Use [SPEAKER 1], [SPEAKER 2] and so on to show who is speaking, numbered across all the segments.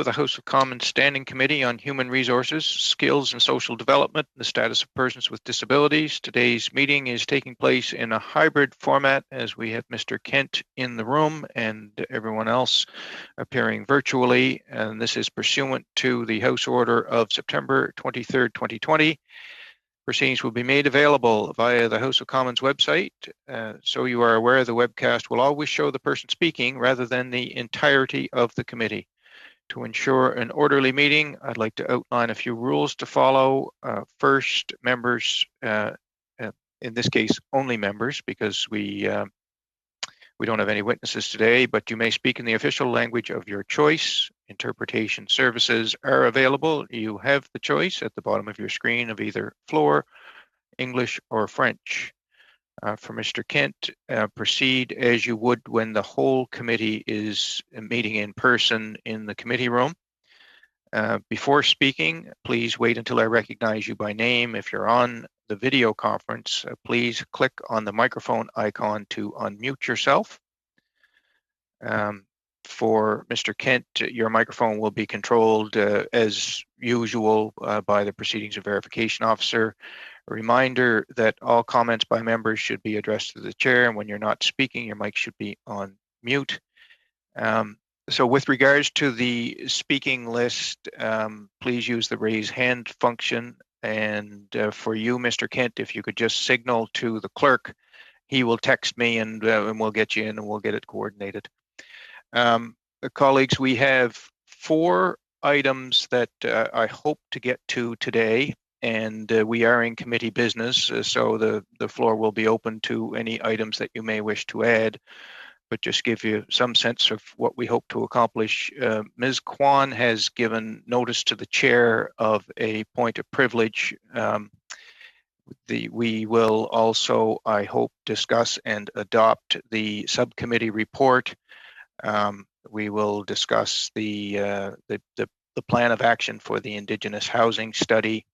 [SPEAKER 1] the House of Commons Standing Committee on Human Resources, Skills and Social Development, and the Status of Persons with Disabilities. Today's meeting is taking place in a hybrid format as we have Mr. Kent in the room and everyone else appearing virtually. And this is pursuant to the House Order of September 23rd, 2020. Proceedings will be made available via the House of Commons website. So you are aware the webcast will always show the person speaking rather than the entirety of the committee. To ensure an orderly meeting, I'd like to outline a few rules to follow. First, members, in this case, only members, because we don't have any witnesses today, but you may speak in the official language of your choice. Interpretation services are available. You have the choice at the bottom of your screen of either floor, English, or French. For Mr. Kent, proceed as you would when the whole committee is meeting in person in the committee room. Before speaking, please wait until I recognize you by name. If you're on the video conference, please click on the microphone icon to unmute yourself. For Mr. Kent, your microphone will be controlled as usual by the Proceedings and Verification Officer. A reminder that all comments by members should be addressed to the chair, and when you're not speaking, your mic should be on mute. So with regards to the speaking list, please use the raise hand function. And for you, Mr. Kent, if you could just signal to the clerk, he will text me and we'll get you in and we'll get it coordinated. Colleagues, we have 4 items that I hope to get to today, and we are in committee business, so the floor will be open to any items that you may wish to add, but just give you some sense of what we hope to accomplish. Ms. Kwan has given notice to the chair of a point of privilege. We will also, I hope, discuss and adopt the subcommittee report. We will discuss the plan of action for the Indigenous housing study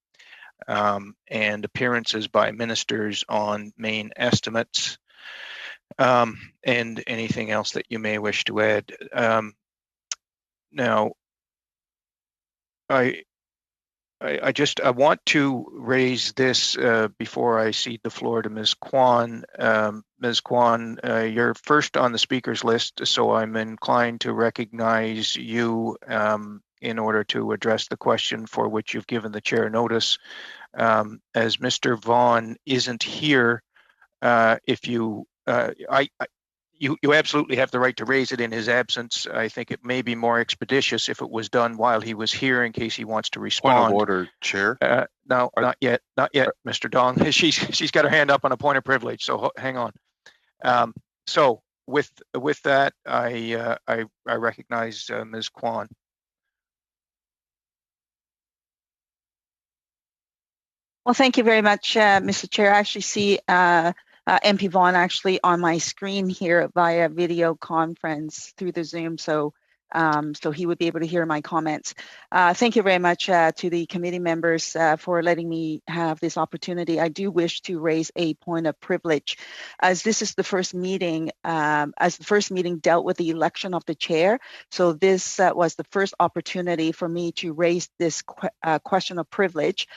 [SPEAKER 1] and appearances by ministers on main estimates and anything else that you may wish to add. Now, I want to raise this before I cede the floor to Ms. Kwan. Ms. Kwan, you're first on the speakers list, so I'm inclined to recognize you in order to address the question for which you've given the chair notice. As Mr. Vaughn isn't here, you absolutely have the right to raise it in his absence. I think it may be more expeditious if it was done while he was here in case he wants to respond.
[SPEAKER 2] Point of order, Chair.
[SPEAKER 1] No, not yet, Mr. Dong. She's got her hand up on a point of privilege, so hang on. So with that, I recognize Ms. Kwan.
[SPEAKER 3] Well, thank you very much, Mr. Chair. I actually see MP Vaughn actually on my screen here via video conference through the Zoom, so he would be able to hear my comments. Thank you very much to the committee members for letting me have this opportunity. I do wish to raise a point of privilege, as this is the first meeting, dealt with the election of the chair. So this was the first opportunity for me to raise this question of privilege,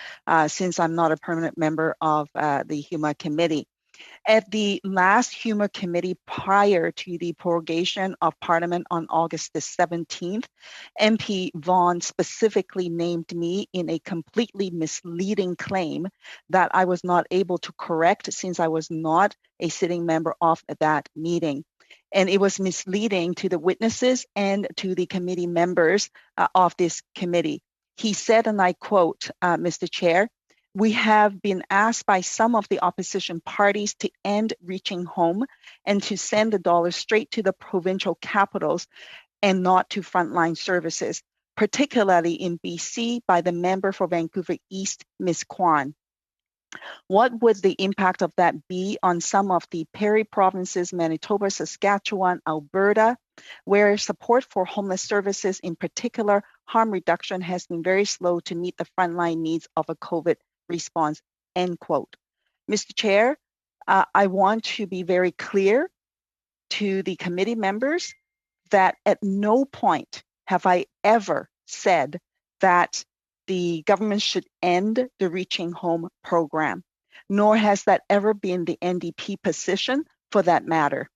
[SPEAKER 3] since I'm not a permanent member of the HUMA committee. At the last HUMA committee prior to the prorogation of Parliament on August the 17th, MP Vaughn specifically named me in a completely misleading claim that I was not able to correct since I was not a sitting member of that meeting. And it was misleading to the witnesses and to the committee members of this committee. He said, and I quote, Mr. Chair, "We have been asked by some of the opposition parties to end reaching home and to send the dollar straight to the provincial capitals and not to frontline services, particularly in BC by the member for Vancouver East, Ms. Kwan. What would the impact of that be on some of the Prairie provinces, Manitoba, Saskatchewan, Alberta, where support for homeless services, in particular harm reduction, has been very slow to meet the frontline needs of a COVID response," end quote. Mr. Chair, I want to be very clear to the committee members that at no point have I ever said that the government should end the Reaching Home program, nor has that ever been the NDP position for that matter.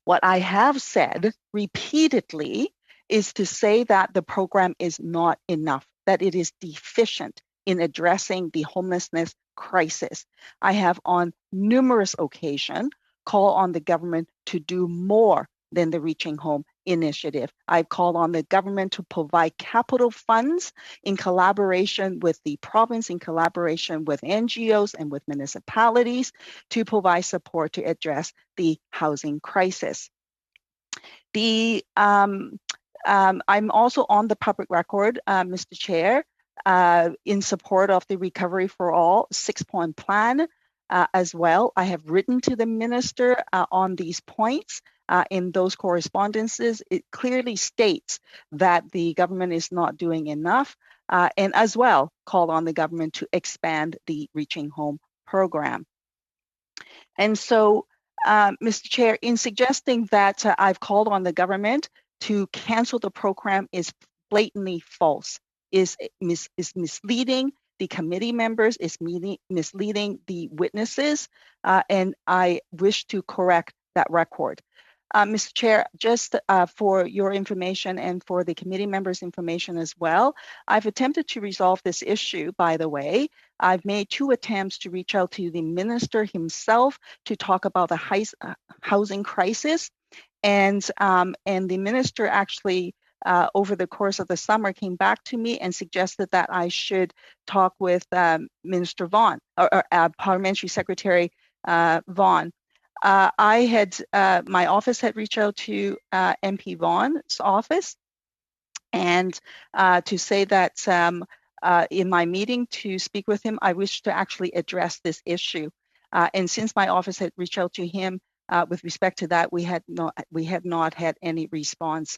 [SPEAKER 3] What I have said repeatedly is to say that the program is not enough, that it is deficient in addressing the homelessness crisis. I have on numerous occasions called on the government to do more than the Reaching Home initiative. I've called on the government to provide capital funds in collaboration with the province, in collaboration with NGOs and with municipalities to provide support to address the housing crisis. I'm also on the public record, Mr. Chair, in support of the Recovery for All 6-point plan as well. I have written to the minister on these points. In those correspondences, it clearly states that the government is not doing enough, and as well called on the government to expand the Reaching Home program. And so, Mr. Chair, in suggesting that I've called on the government to cancel the program is blatantly false, is misleading the committee members, is misleading the witnesses, and I wish to correct that record. Mr. Chair, just for your information and for the committee members' information as well, I've attempted to resolve this issue, by the way. I've made 2 attempts to reach out to the minister himself to talk about the housing crisis. And the minister actually, over the course of the summer, came back to me and suggested that I should talk with Minister Vaughan, or Parliamentary Secretary Vaughan. My office had reached out to MP Vaughan's office and to say that in my meeting to speak with him, I wish to actually address this issue. And since my office had reached out to him with respect to that, we had not had any response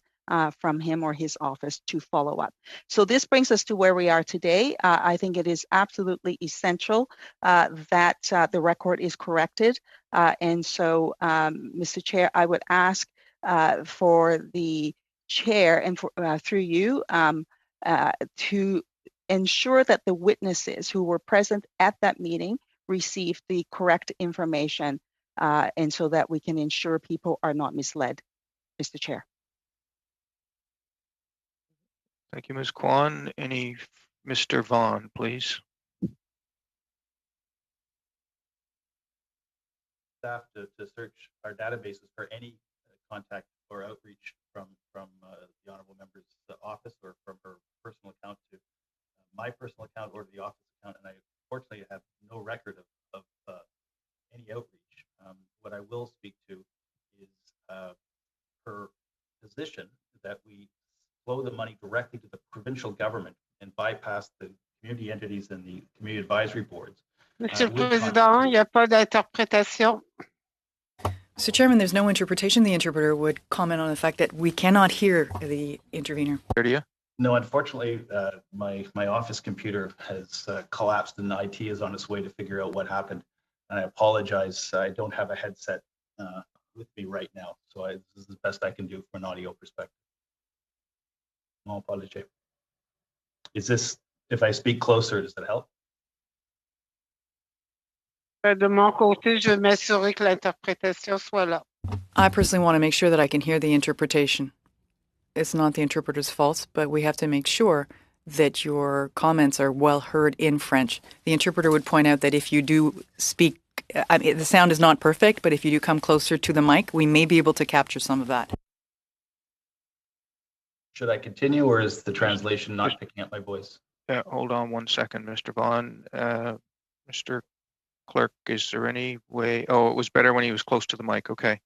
[SPEAKER 3] from him or his office to follow up. So this brings us to where we are today. I think it is absolutely essential that the record is corrected. And so, Mr. Chair, I would ask for the chair and for, through you to ensure that the witnesses who were present at that meeting receive the correct information and so that we can ensure people are not misled, Mr. Chair.
[SPEAKER 1] Thank you, Ms. Kwan. Mr. Vaughan, please.
[SPEAKER 2] Staff to search our databases for any contact or outreach from the honourable member's office or from her personal account to my personal account or to the office account, and I unfortunately have no record of any outreach. What I will speak to is her position that we flow the money directly to the provincial government and bypass the community entities and the community advisory boards.
[SPEAKER 4] Monsieur le Président, il n'y a pas d'interprétation.
[SPEAKER 5] Mr. Chairman, there's no interpretation. The interpreter would comment on the fact that we cannot hear the intervener.
[SPEAKER 2] No, unfortunately, my office computer has collapsed and IT is on its way to figure out what happened. And I apologize. I don't have a headset with me right now. So this is the best I can do from an audio perspective. My apology. Is this, if I speak closer, does that help?
[SPEAKER 4] De mon côté, je vais m'assurer que l'interprétation soit là.
[SPEAKER 5] I personally want to make sure that I can hear the interpretation. It's not the interpreter's fault, but we have to make sure that your comments are well heard in French. The interpreter would point out that if you do speak, the sound is not perfect, but if you do come closer to the mic, we may be able to capture some of that.
[SPEAKER 2] Should I continue, or is the translation not picking up my voice?
[SPEAKER 1] Hold on 1 second, Mr. Vaughan. Mr. Clerk, is there any way? Oh, it was better when he was close to the mic. Okay.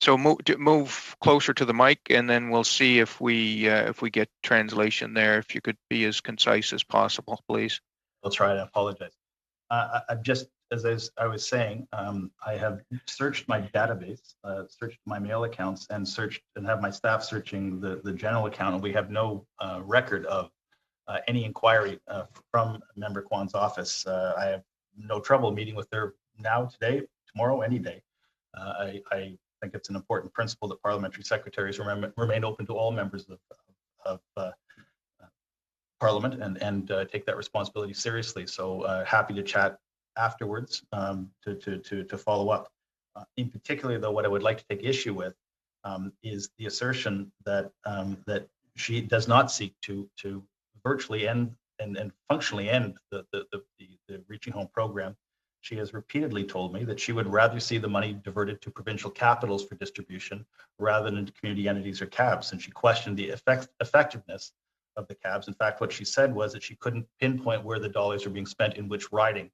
[SPEAKER 1] So move closer to the mic, and then we'll see if we get translation there. If you could be as concise as possible, please.
[SPEAKER 2] I'll try to apologize. I've just, as I was saying, I have searched my database, searched my mail accounts, and have my staff searching the general account, and we have no record of any inquiry from Member Kwan's office. I have no trouble meeting with her now, today, tomorrow, any day. I think it's an important principle that parliamentary secretaries remain open to all members Parliament and take that responsibility seriously. So happy to chat afterwards to follow up. In particular, though, what I would like to take issue with is the assertion that that she does not seek to virtually end and functionally end the Reaching Home program. She has repeatedly told me that she would rather see the money diverted to provincial capitals for distribution rather than to community entities or CABs, and she questioned the effectiveness of the CABs. In fact, what she said was that she couldn't pinpoint where the dollars are being spent in which riding.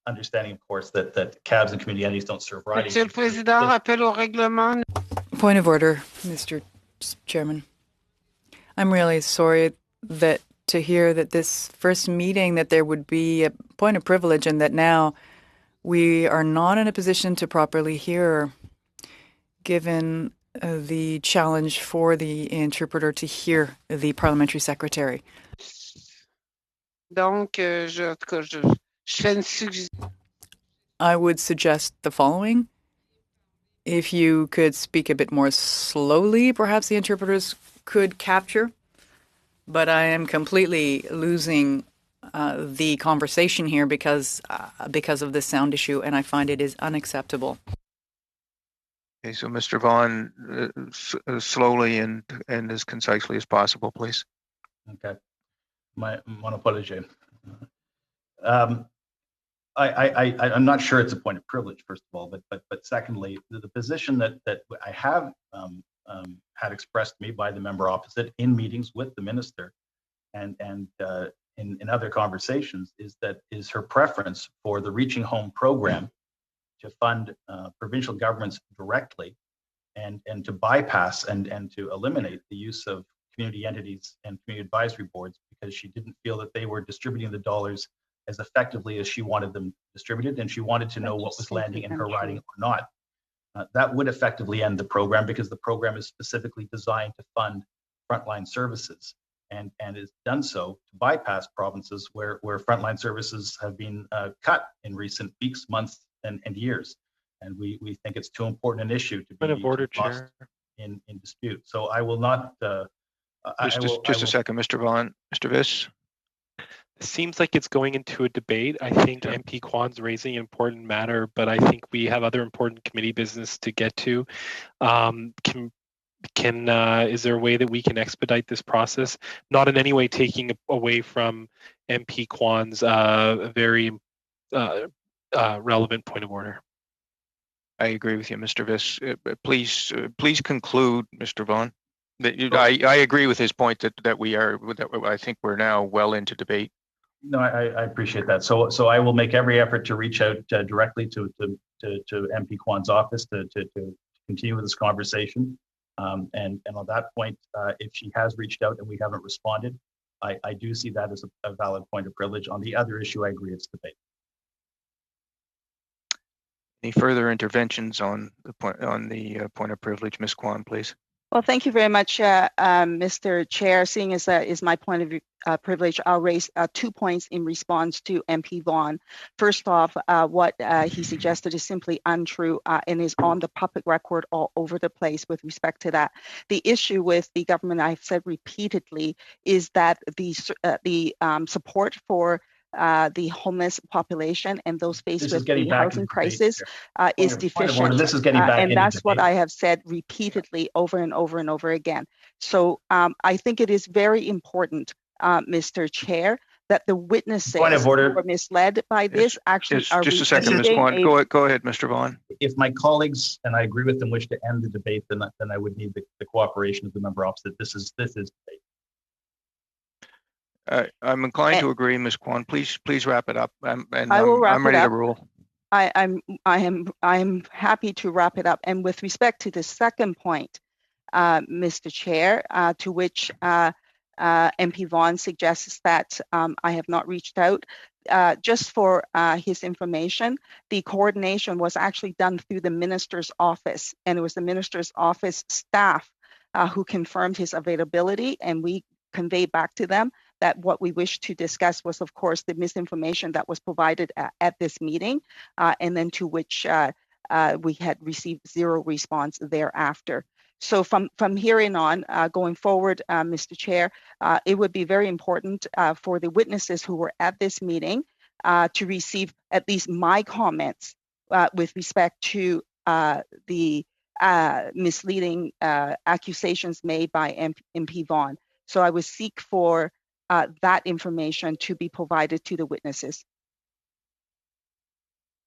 [SPEAKER 2] Understanding, of course, that CABs and community entities don't serve riding.
[SPEAKER 4] Monsieur le Président, rappel au règlement.
[SPEAKER 5] Point of order, Mr. Chairman. I'm really sorry that to hear that this first meeting that there would be a point of privilege and that now we are not in a position to properly hear, given the challenge for the interpreter to hear the parliamentary secretary.
[SPEAKER 4] Donc, je fais une suggestion.
[SPEAKER 5] I would suggest the following. If you could speak a bit more slowly, perhaps the interpreters could capture. But I am completely losing the conversation here because of this sound issue, and I find it is unacceptable.
[SPEAKER 1] Okay, so Mr. Vaughan, slowly and as concisely as possible, please.
[SPEAKER 2] Okay, mon apologie. I'm not sure it's a point of privilege, first of all, but secondly, the position that I have had expressed to me by the member opposite in meetings with the minister and in other conversations is her preference for the Reaching Home program to fund provincial governments directly and to bypass and to eliminate the use of community entities and community advisory boards, because she didn't feel that they were distributing the dollars as effectively as she wanted them distributed, and she wanted to know what was landing in her riding or not. That would effectively end the program, because the program is specifically designed to fund frontline services and has done so to bypass provinces where frontline services have been cut in recent weeks, months, and years. And we think it's too important an issue to be lost in dispute. So I will not.
[SPEAKER 1] Just a second, Mr. Vaughan. Mr. Viss.
[SPEAKER 6] It seems like it's going into a debate. I think MP Kwan's raising an important matter, but I think we have other important committee business to get to. Is there a way that we can expedite this process? Not in any way taking away from MP Kwan's very relevant point of order.
[SPEAKER 1] I agree with you, Mr. Viss. Please conclude, Mr. Vaughan. I agree with his point that I think we're now well into debate.
[SPEAKER 2] No, I appreciate that. So I will make every effort to reach out directly to MP Kwan's office to continue with this conversation. And on that point, if she has reached out and we haven't responded, I do see that as a valid point of privilege. On the other issue, I agree it's debate.
[SPEAKER 1] Any further interventions on the point of privilege, Ms. Kwan, please?
[SPEAKER 3] Well, thank you very much, Mr. Chair. Seeing as that is my point of privilege, I'll raise 2 points in response to MP Vaughan. First off, what he suggested is simply untrue and is on the public record all over the place with respect to that. The issue with the government, I've said repeatedly, is that the support for the homeless population and those faced with the housing crisis is deficient.
[SPEAKER 2] This is getting back
[SPEAKER 3] and that's what I have said repeatedly over and over and over again. So I think it is very important, Mr. Chair, that the witnesses who were misled by this actually are
[SPEAKER 1] just a second, Ms. Kwan. Go ahead, Mr. Vaughan.
[SPEAKER 2] If my colleagues, and I agree with them, wish to end the debate, then I would need the cooperation of the member opposite. This is debate.
[SPEAKER 1] I'm inclined to agree, Ms. Kwan. Please wrap it up. I'm ready to rule.
[SPEAKER 3] I am happy to wrap it up. And with respect to the second point, Mr. Chair, to which MP Vaughan suggests that I have not reached out, just for his information, the coordination was actually done through the minister's office, and it was the minister's office staff who confirmed his availability, and we conveyed back to them that what we wished to discuss was, of course, the misinformation that was provided at this meeting, and then to which we had received zero response thereafter. So from here in on, going forward, Mr. Chair, it would be very important for the witnesses who were at this meeting to receive at least my comments with respect to the misleading accusations made by MP Vaughn. So I would seek for that information to be provided to the witnesses.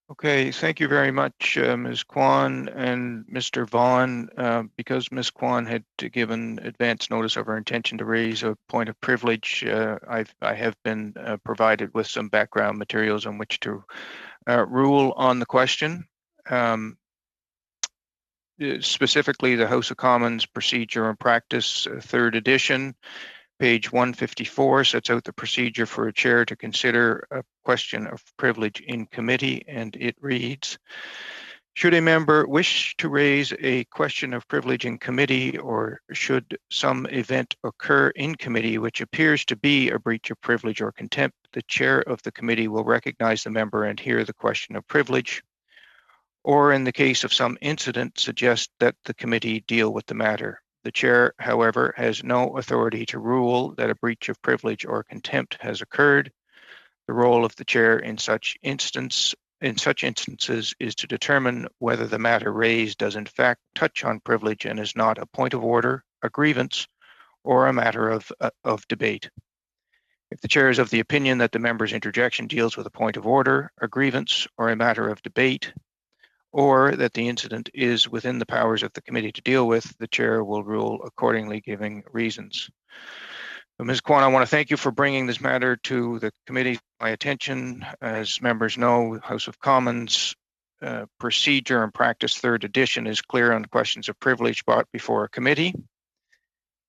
[SPEAKER 1] Okay, thank you very much, Ms. Kwan and Mr. Vaughn. Because Ms. Kwan had given advance notice of her intention to raise a point of privilege, I have been provided with some background materials on which to rule on the question. Specifically, the House of Commons Procedure and Practice, 3rd edition, page 154 sets out the procedure for a chair to consider a question of privilege in committee, and it reads, should a member wish to raise a question of privilege in committee, or should some event occur in committee which appears to be a breach of privilege or contempt, the chair of the committee will recognize the member and hear the question of privilege, or in the case of some incident, suggest that the committee deal with the matter. The chair, however, has no authority to rule that a breach of privilege or contempt has occurred. The role of the chair in such instances is to determine whether the matter raised does in fact touch on privilege and is not a point of order, a grievance, or a matter of debate. If the chair is of the opinion that the member's interjection deals with a point of order, a grievance, or a matter of debate, or that the incident is within the powers of the committee to deal with, the chair will rule accordingly, giving reasons. Ms. Kwan, I want to thank you for bringing this matter to the committee my attention. As members know, House of Commons Procedure and Practice 3rd edition is clear on questions of privilege brought before a committee.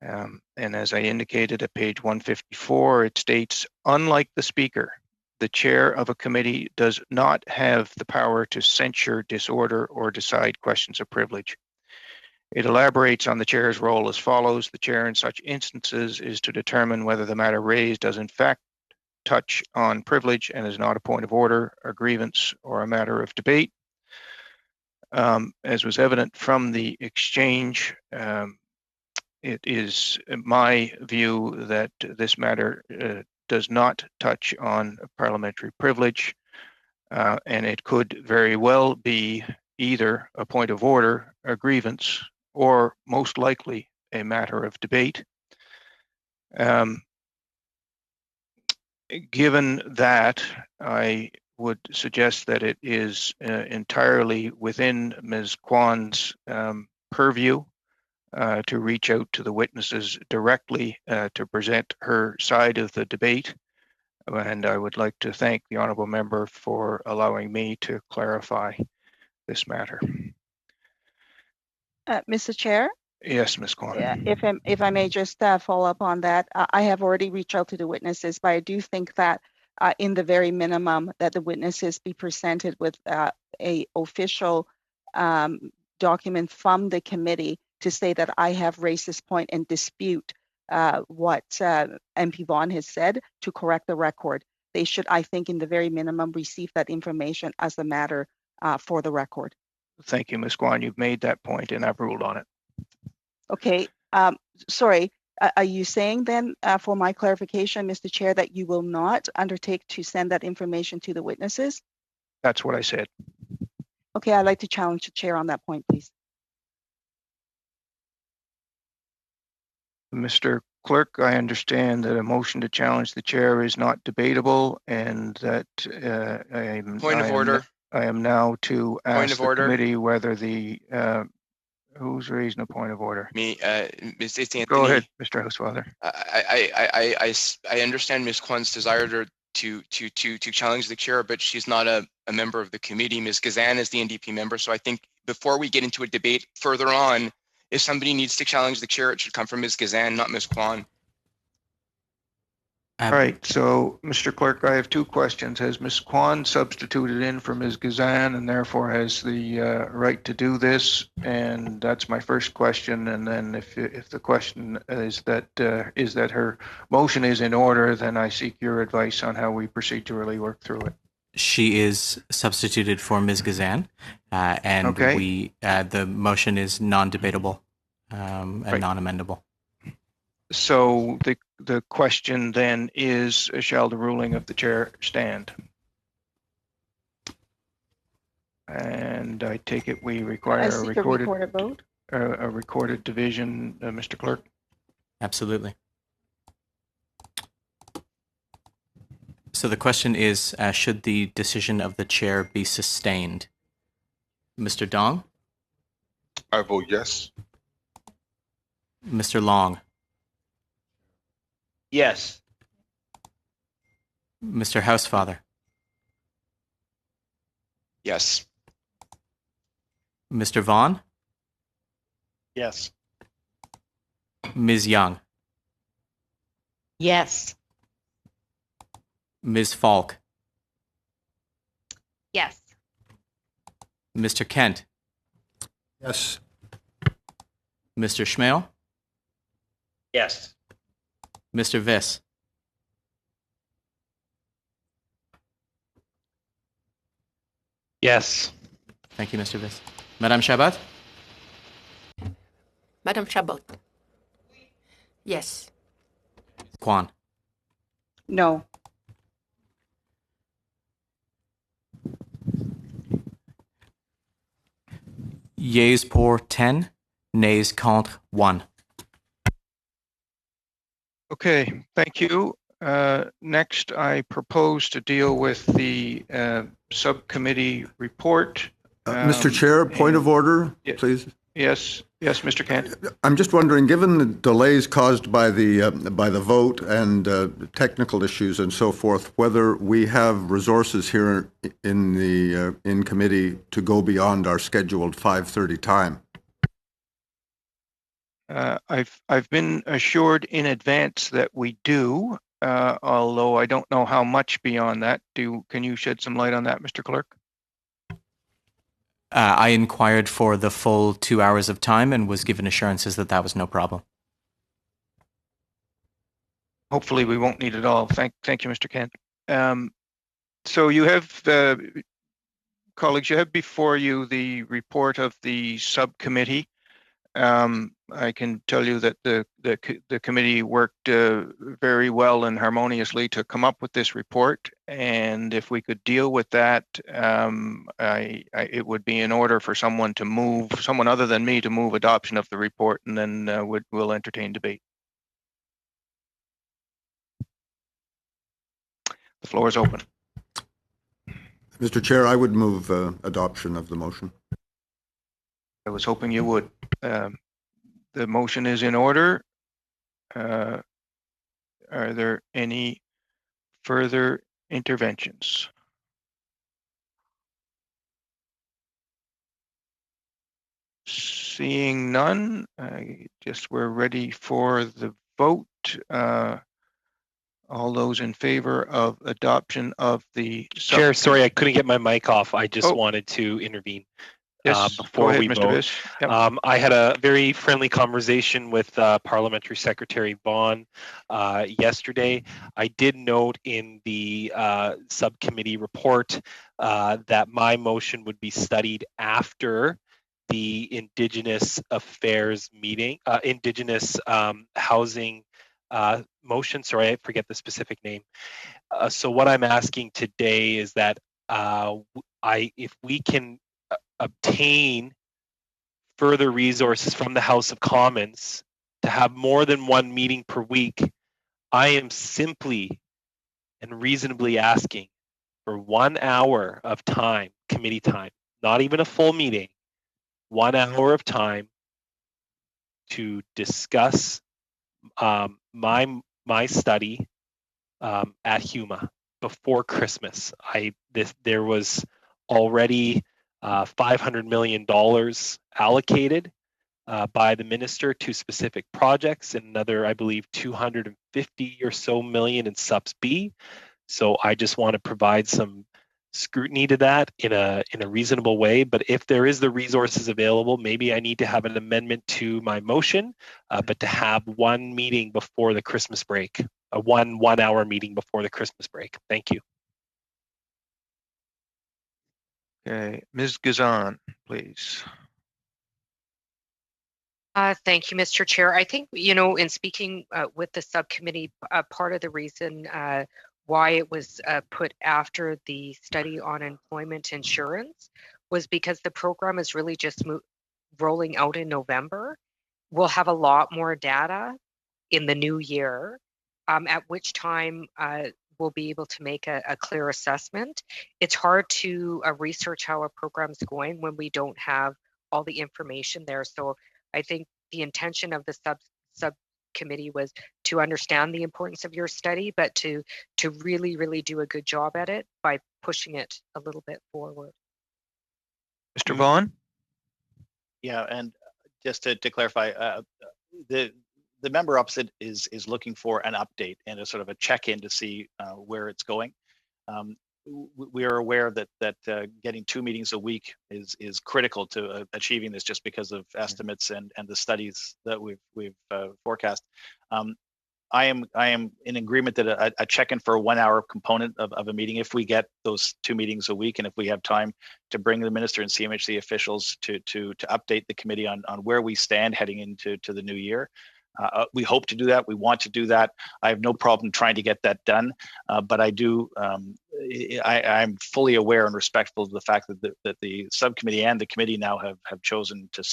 [SPEAKER 1] And as I indicated at page 154, it states, unlike the speaker, the chair of a committee does not have the power to censure, disorder, or decide questions of privilege. It elaborates on the chair's role as follows. The chair in such instances is to determine whether the matter raised does in fact touch on privilege and is not a point of order, a grievance, or a matter of debate. As was evident from the exchange, it is my view that this matter does not touch on parliamentary privilege, and it could very well be either a point of order, a grievance, or most likely a matter of debate. Given that, I would suggest that it is entirely within Ms. Kwan's purview to reach out to the witnesses directly to present her side of the debate. And I would like to thank the honourable member for allowing me to clarify this matter.
[SPEAKER 3] Mr. Chair?
[SPEAKER 1] Yes, Ms. Kwan.
[SPEAKER 3] If I may just follow up on that, I have already reached out to the witnesses, but I do think that in the very minimum that the witnesses be presented with a official document from the committee to say that I have raised this point and dispute what MP Vaughn has said to correct the record. They should, I think, in the very minimum, receive that information as a matter for the record.
[SPEAKER 1] Thank you, Ms. Kwan. You've made that point and I've ruled on it.
[SPEAKER 3] Okay. Sorry, are you saying then, for my clarification, Mr. Chair, that you will not undertake to send that information to the witnesses?
[SPEAKER 1] That's what I said.
[SPEAKER 3] Okay, I'd like to challenge the chair on that point, please.
[SPEAKER 1] Mr. Clerk, I understand that a motion to challenge the chair is not debatable and that I am now to ask the committee whether the, who's raising a point of order?
[SPEAKER 7] Me, it's Anthony.
[SPEAKER 1] Go ahead, Mr. Housefather.
[SPEAKER 7] I understand Ms. Kwan's desire to challenge the chair, but she's not a member of the committee. Ms. Gazan is the NDP member, so I think before we get into a debate further on, if somebody needs to challenge the chair, it should come from Ms. Gazan, not Ms. Kwan.
[SPEAKER 1] All right, so Mr. Clerk, I have two questions. Has Ms. Kwan substituted in for Ms. Gazan and therefore has the right to do this? And that's my first question. And then if the question is that her motion is in order, then I seek your advice on how we procedurally work through it.
[SPEAKER 8] She is substituted for Ms. Gazan, and
[SPEAKER 1] okay.
[SPEAKER 8] the motion is non-debatable and
[SPEAKER 1] Right.
[SPEAKER 8] non-amendable.
[SPEAKER 1] So the question then is, shall the ruling of the chair stand? And I take it we
[SPEAKER 3] I
[SPEAKER 1] require a
[SPEAKER 3] seek a
[SPEAKER 1] recorded
[SPEAKER 3] vote.
[SPEAKER 1] a recorded division, Mr. Clerk.
[SPEAKER 8] Absolutely. So the question is, should the decision of the chair be sustained? Mr. Dong?
[SPEAKER 9] I vote yes.
[SPEAKER 8] Mr. Long?
[SPEAKER 10] Yes.
[SPEAKER 8] Mr. Housefather?
[SPEAKER 7] Yes.
[SPEAKER 8] Mr. Vaughn?
[SPEAKER 10] Yes.
[SPEAKER 8] Ms. Young?
[SPEAKER 4] Yes.
[SPEAKER 8] Ms. Falk?
[SPEAKER 4] Yes.
[SPEAKER 8] Mr. Kent?
[SPEAKER 9] Yes.
[SPEAKER 8] Mr. Schmale?
[SPEAKER 10] Yes.
[SPEAKER 8] Mr. Viss?
[SPEAKER 6] Yes.
[SPEAKER 8] Thank you, Mr. Viss. Madame Chabot?
[SPEAKER 11] Madam Chabot. Yes.
[SPEAKER 8] Kwan?
[SPEAKER 3] No.
[SPEAKER 8] Yeas pour 10, nays contre 1.
[SPEAKER 1] Okay, thank you. Next, I propose to deal with the subcommittee report.
[SPEAKER 12] Mr. Chair, point of order,
[SPEAKER 1] yeah.
[SPEAKER 12] please.
[SPEAKER 1] Yes, Mr. Kent.
[SPEAKER 12] I'm just wondering, given the delays caused by the vote and technical issues and so forth, whether we have resources here in committee to go beyond our scheduled 5:30 time.
[SPEAKER 1] I've been assured in advance that we do, although I don't know how much beyond that. Can you shed some light on that, Mr. Clerk?
[SPEAKER 8] I inquired for the full 2 hours of time and was given assurances that that was no problem.
[SPEAKER 1] Hopefully we won't need it all. Thank you, Mr. Kent. So you have, colleagues, you have before you the report of the subcommittee. I can tell you that the committee worked very well and harmoniously to come up with this report, and if we could deal with that, it would be in order for someone other than me to move adoption of the report, and then we'll entertain debate. The floor is open.
[SPEAKER 12] Mr. Chair, I would move adoption of the motion.
[SPEAKER 1] I was hoping you would. The motion is in order. Are there any further interventions? Seeing none, I guess we're ready for the vote. All those in favor of adoption of the
[SPEAKER 6] Chair, sorry, I couldn't get my mic off. I just wanted to intervene.
[SPEAKER 1] Yes,
[SPEAKER 6] before
[SPEAKER 1] go ahead,
[SPEAKER 6] we
[SPEAKER 1] Mr.
[SPEAKER 6] vote.
[SPEAKER 1] Viss. Yep.
[SPEAKER 6] I had a very friendly conversation with Parliamentary Secretary Vaughn yesterday. I did note in the subcommittee report that my motion would be studied after the Indigenous Affairs meeting, Indigenous Housing motion. Sorry, I forget the specific name. So what I'm asking today is that if we can obtain further resources from the House of Commons to have more than one meeting per week, I am simply and reasonably asking for 1 hour of time, committee time, not even a full meeting, 1 hour of time to discuss my study at HUMA before Christmas. There was already $500 million allocated by the minister to specific projects, and another, I believe, 250 or so million in subs B. So I just want to provide some scrutiny to that in a reasonable way. But if there is the resources available, maybe I need to have an amendment to my motion, but to have one meeting before the Christmas break, a one hour meeting before the Christmas break. Thank you.
[SPEAKER 1] Okay, Ms. Gazan, please.
[SPEAKER 11] Thank you, Mr. Chair. I think, in speaking with the subcommittee, part of the reason why it was put after the study on employment insurance was because the program is really just rolling out in November. We'll have a lot more data in the new year, at which time we'll be able to make a clear assessment. It's hard to research how a program's going when we don't have all the information there. So I think the intention of the subcommittee was to understand the importance of your study, but to really, really do a good job at it by pushing it a little bit forward.
[SPEAKER 1] Mr. Vaughn?
[SPEAKER 2] Yeah, and just to clarify, the member opposite is looking for an update and a sort of a check-in to see where it's going. We are aware that getting 2 meetings a week is critical to achieving this, just because of estimates and the studies that we've forecast. I am in agreement that a check-in for a 1 hour component of a meeting, if we get those 2 meetings a week, and if we have time to bring the minister and CMHC officials to update the committee on where we stand heading into the new year. We hope to do that. We want to do that. I have no problem trying to get that done, but I do. I'm fully aware and respectful of the fact that the subcommittee and the committee now have chosen to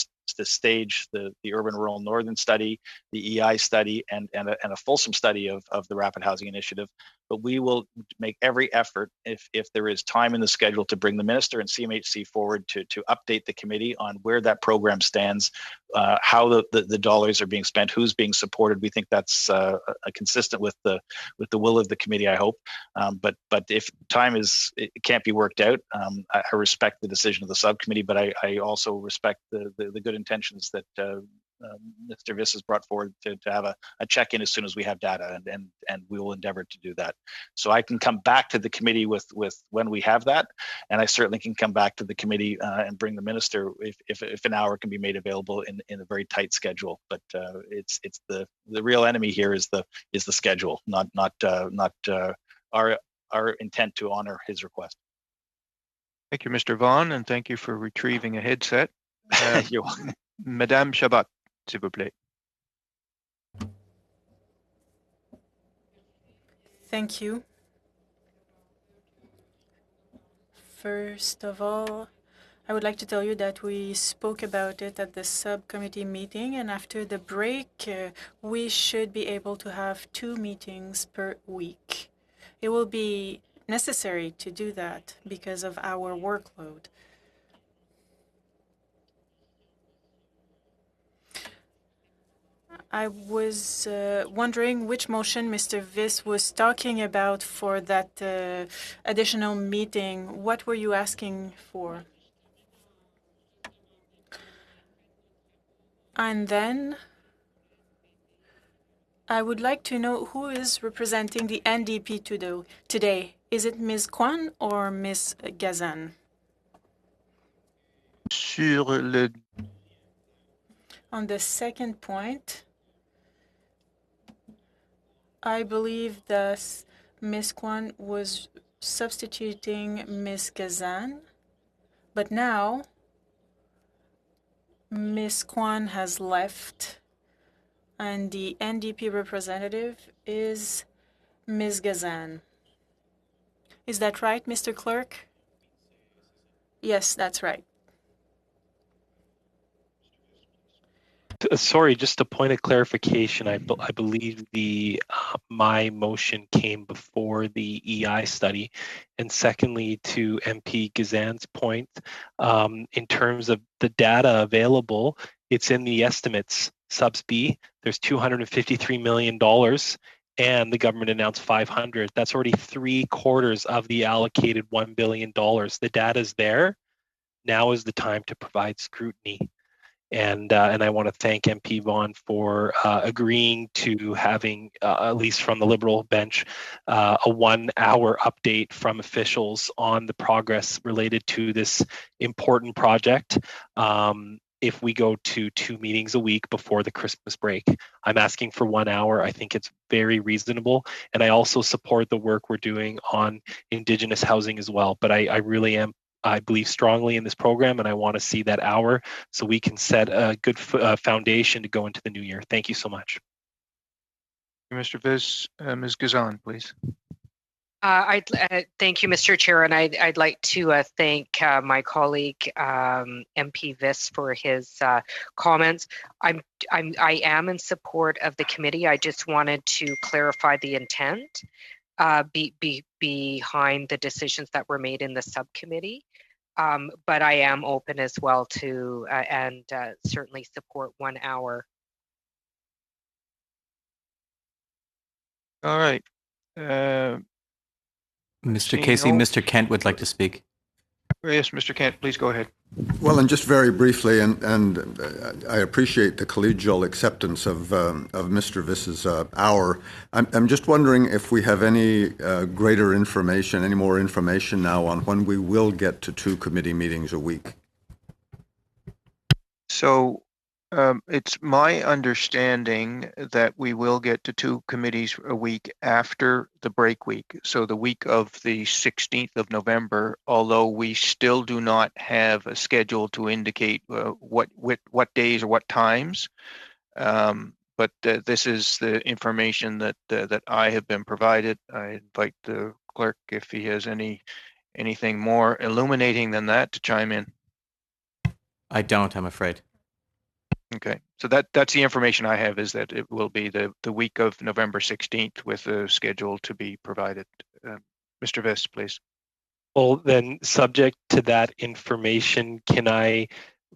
[SPEAKER 2] stage the urban rural northern study, the EI study, and a fulsome study of the Rapid Housing Initiative. But we will make every effort, if there is time in the schedule, to bring the minister and CMHC forward to update the committee on where that program stands, how the dollars are being spent, who's being supported. We think that's consistent with the will of the committee, I hope. But if time it can't be worked out, I respect the decision of the subcommittee, but I also respect the good intentions that Mr. Viss has brought forward to have a check-in as soon as we have data, and we will endeavor to do that. So I can come back to the committee with when we have that, and I certainly can come back to the committee and bring the minister if an hour can be made available in a very tight schedule. But it's the real enemy here is the schedule, not our intent to honor his request.
[SPEAKER 1] Thank you, Mr. Vaughn, and thank you for retrieving a headset.
[SPEAKER 2] You're welcome.
[SPEAKER 1] Madame Chabot, s'il vous plaît.
[SPEAKER 13] Thank you. First of all, I would like to tell you that we spoke about it at the subcommittee meeting, and after the break, we should be able to have 2 meetings per week. It will be necessary to do that because of our workload. I was wondering which motion Mr. Viss was talking about for that additional meeting. What were you asking for? And then I would like to know who is representing the NDP today. Is it Ms. Kwan or Ms. Gazan? On the second point, I believe that Ms. Kwan was substituting Ms. Gazan, but now Ms. Kwan has left, and the NDP representative is Ms. Gazan. Is that right, Mr. Clerk? Yes, that's right.
[SPEAKER 6] Sorry, just a point of clarification. I believe my motion came before the EI study. And secondly, to MP Gazan's point, in terms of the data available, it's in the estimates, subs B. There's $253 million, and the government announced 500. That's already 3/4 of the allocated $1 billion. The data's there. Now is the time to provide scrutiny. And I want to thank MP Vaughn for agreeing to having, at least from the Liberal bench, a 1 hour update from officials on the progress related to this important project. If we go to 2 meetings a week before the Christmas break, I'm asking for 1 hour. I think it's very reasonable. And I also support the work we're doing on Indigenous housing as well. But I really am I believe strongly in this program, and I want to see that hour so we can set a good foundation to go into the new year. Thank you so much.
[SPEAKER 1] Mr. Viz, Ms. Gazan, please.
[SPEAKER 11] Thank you, Mr. Chair, and I'd like to thank my colleague MP Viss for his comments. I am in support of the committee. I just wanted to clarify the intent behind the decisions that were made in the subcommittee. But I am open as well to and certainly support 1 hour.
[SPEAKER 1] All right.
[SPEAKER 8] Mr. Casey, Mr. Kent would like to speak.
[SPEAKER 1] Yes, Mr. Kent, please go ahead.
[SPEAKER 12] Well, and just very briefly, and I appreciate the collegial acceptance of Mr. Viss's hour. I'm just wondering if we have any greater information, any more information now on when we will get to 2 committee meetings a week.
[SPEAKER 1] So it's my understanding that we will get to 2 committees a week after the break week. So the week of the 16th of November, although we still do not have a schedule to indicate what days or what times. But this is the information that I have been provided. I invite the clerk, if he has anything more illuminating than that, to chime in.
[SPEAKER 8] I don't, I'm afraid.
[SPEAKER 1] Okay, so that's the information I have, is that it will be the week of November 16th with a schedule to be provided. Mr. Viss, please.
[SPEAKER 6] Well, then, subject to that information, can I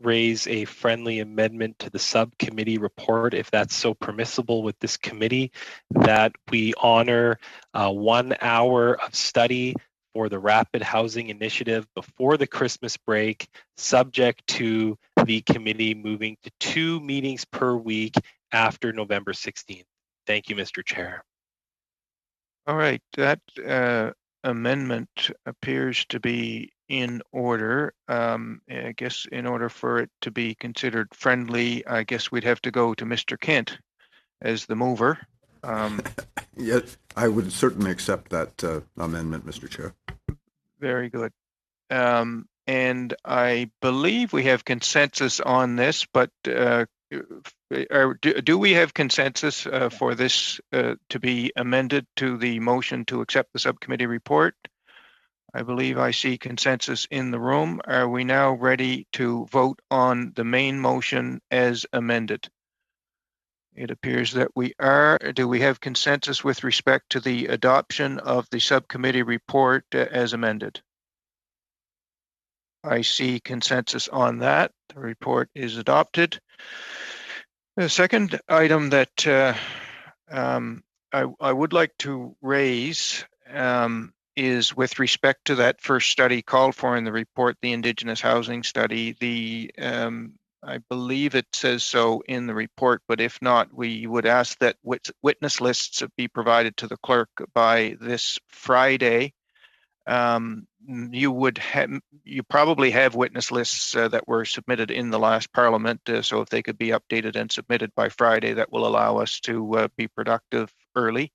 [SPEAKER 6] raise a friendly amendment to the subcommittee report, if that's so permissible with this committee, that we honor 1 hour of study for the Rapid Housing Initiative before the Christmas break, subject to the committee moving to 2 meetings per week after November 16th. Thank you, Mr. Chair.
[SPEAKER 1] All right, that amendment appears to be in order. I guess in order for it to be considered friendly, I guess we'd have to go to Mr. Kent as the mover.
[SPEAKER 12] Yes, I would certainly accept that amendment, Mr. Chair.
[SPEAKER 1] Very good. And I believe we have consensus on this, but do we have consensus for this to be amended to the motion to accept the subcommittee report? I believe I see consensus in the room. Are we now ready to vote on the main motion as amended? It appears that we are. Do we have consensus with respect to the adoption of the subcommittee report as amended? I see consensus on that. The report is adopted. The second item that I would like to raise is with respect to that first study called for in the report, the Indigenous Housing Study. I believe it says so in the report, but if not, we would ask that witness lists be provided to the clerk by this Friday. You probably have witness lists that were submitted in the last Parliament, so if they could be updated and submitted by Friday, that will allow us to be productive early.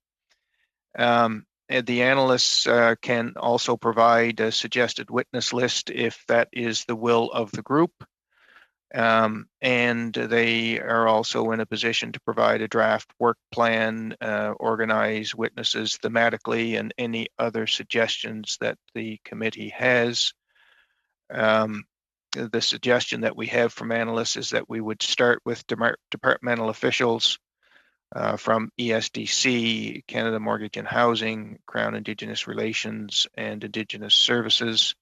[SPEAKER 1] And the analysts can also provide a suggested witness list if that is the will of the group. And they are also in a position to provide a draft work plan, organize witnesses thematically, and any other suggestions that the committee has. The suggestion that we have from analysts is that we would start with departmental officials from ESDC, Canada Mortgage and Housing, Crown Indigenous Relations, and Indigenous Services.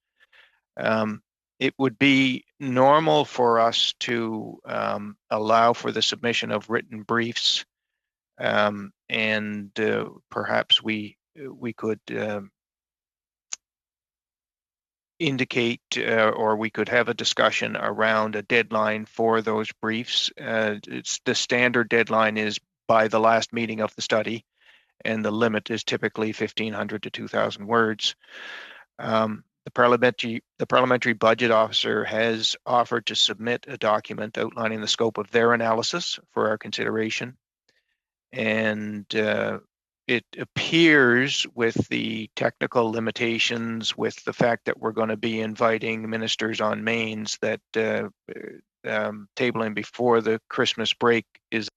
[SPEAKER 1] It would be normal for us to allow for the submission of written briefs, and perhaps we could indicate or we could have a discussion around a deadline for those briefs. The standard deadline is by the last meeting of the study, and the limit is typically 1,500 to 2,000 words. The parliamentary budget officer has offered to submit a document outlining the scope of their analysis for our consideration. And it appears with the technical limitations, with the fact that we're going to be inviting ministers on mains, that tabling before the Christmas break is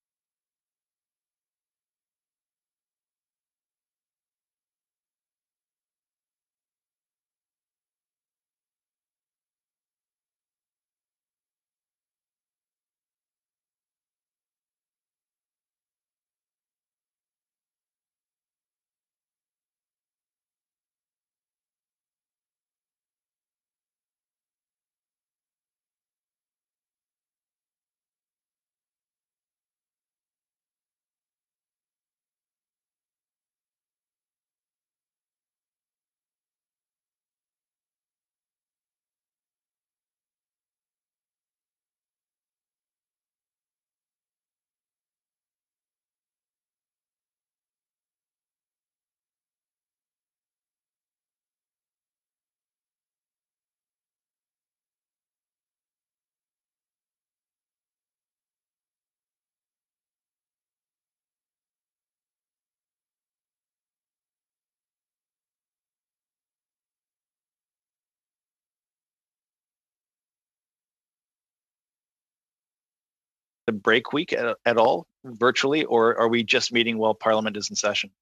[SPEAKER 14] the break week at all virtually, or are we just meeting while Parliament is in session?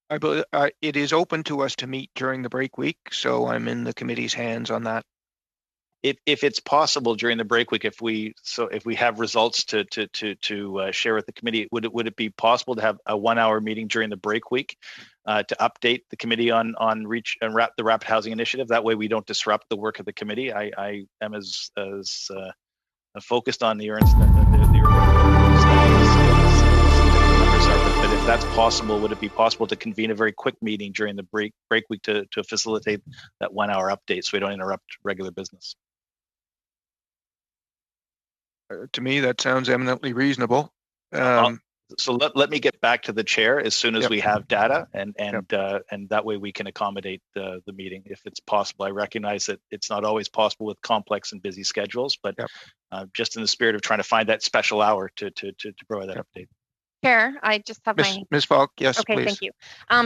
[SPEAKER 1] I believe it is open to us to meet during the break week, so I'm in the committee's hands on that.
[SPEAKER 14] If it's possible during the break week, if we have results to share with the committee, would it be possible to have a 1 hour meeting during the break week to update the committee on reach and the rapid housing initiative? That way we don't disrupt the work of the committee. I am as focused on the urban but if that's possible, would it be possible to convene a very quick meeting during the break week to facilitate that 1 hour update so we don't interrupt regular business?
[SPEAKER 1] To me, that sounds eminently reasonable.
[SPEAKER 14] So let me get back to the chair as soon as we have data, and that way we can accommodate the meeting if it's possible. I recognize that it's not always possible with complex and busy schedules, but just in the spirit of trying to find that special hour to provide that update.
[SPEAKER 15] Chair, I just have
[SPEAKER 1] Ms. Falk, yes,
[SPEAKER 15] okay,
[SPEAKER 1] please.
[SPEAKER 15] thank you.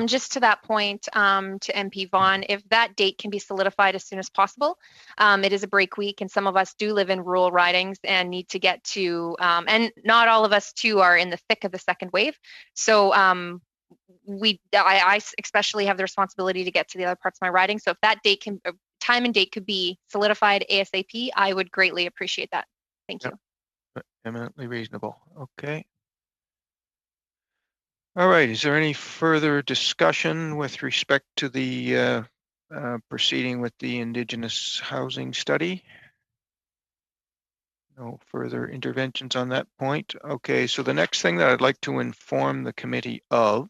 [SPEAKER 15] Just to that point, to MP Vaughn, if that date can be solidified as soon as possible, it is a break week, and some of us do live in rural ridings and need to get to, and not all of us too are in the thick of the second wave. So I especially have the responsibility to get to the other parts of my riding. So if that date can, time and date could be solidified ASAP, I would greatly appreciate that. Thank you.
[SPEAKER 1] Eminently reasonable. Okay. All right. Is there any further discussion with respect to the proceeding with the Indigenous housing study? No further interventions on that point. Okay. So the next thing that I'd like to inform the committee of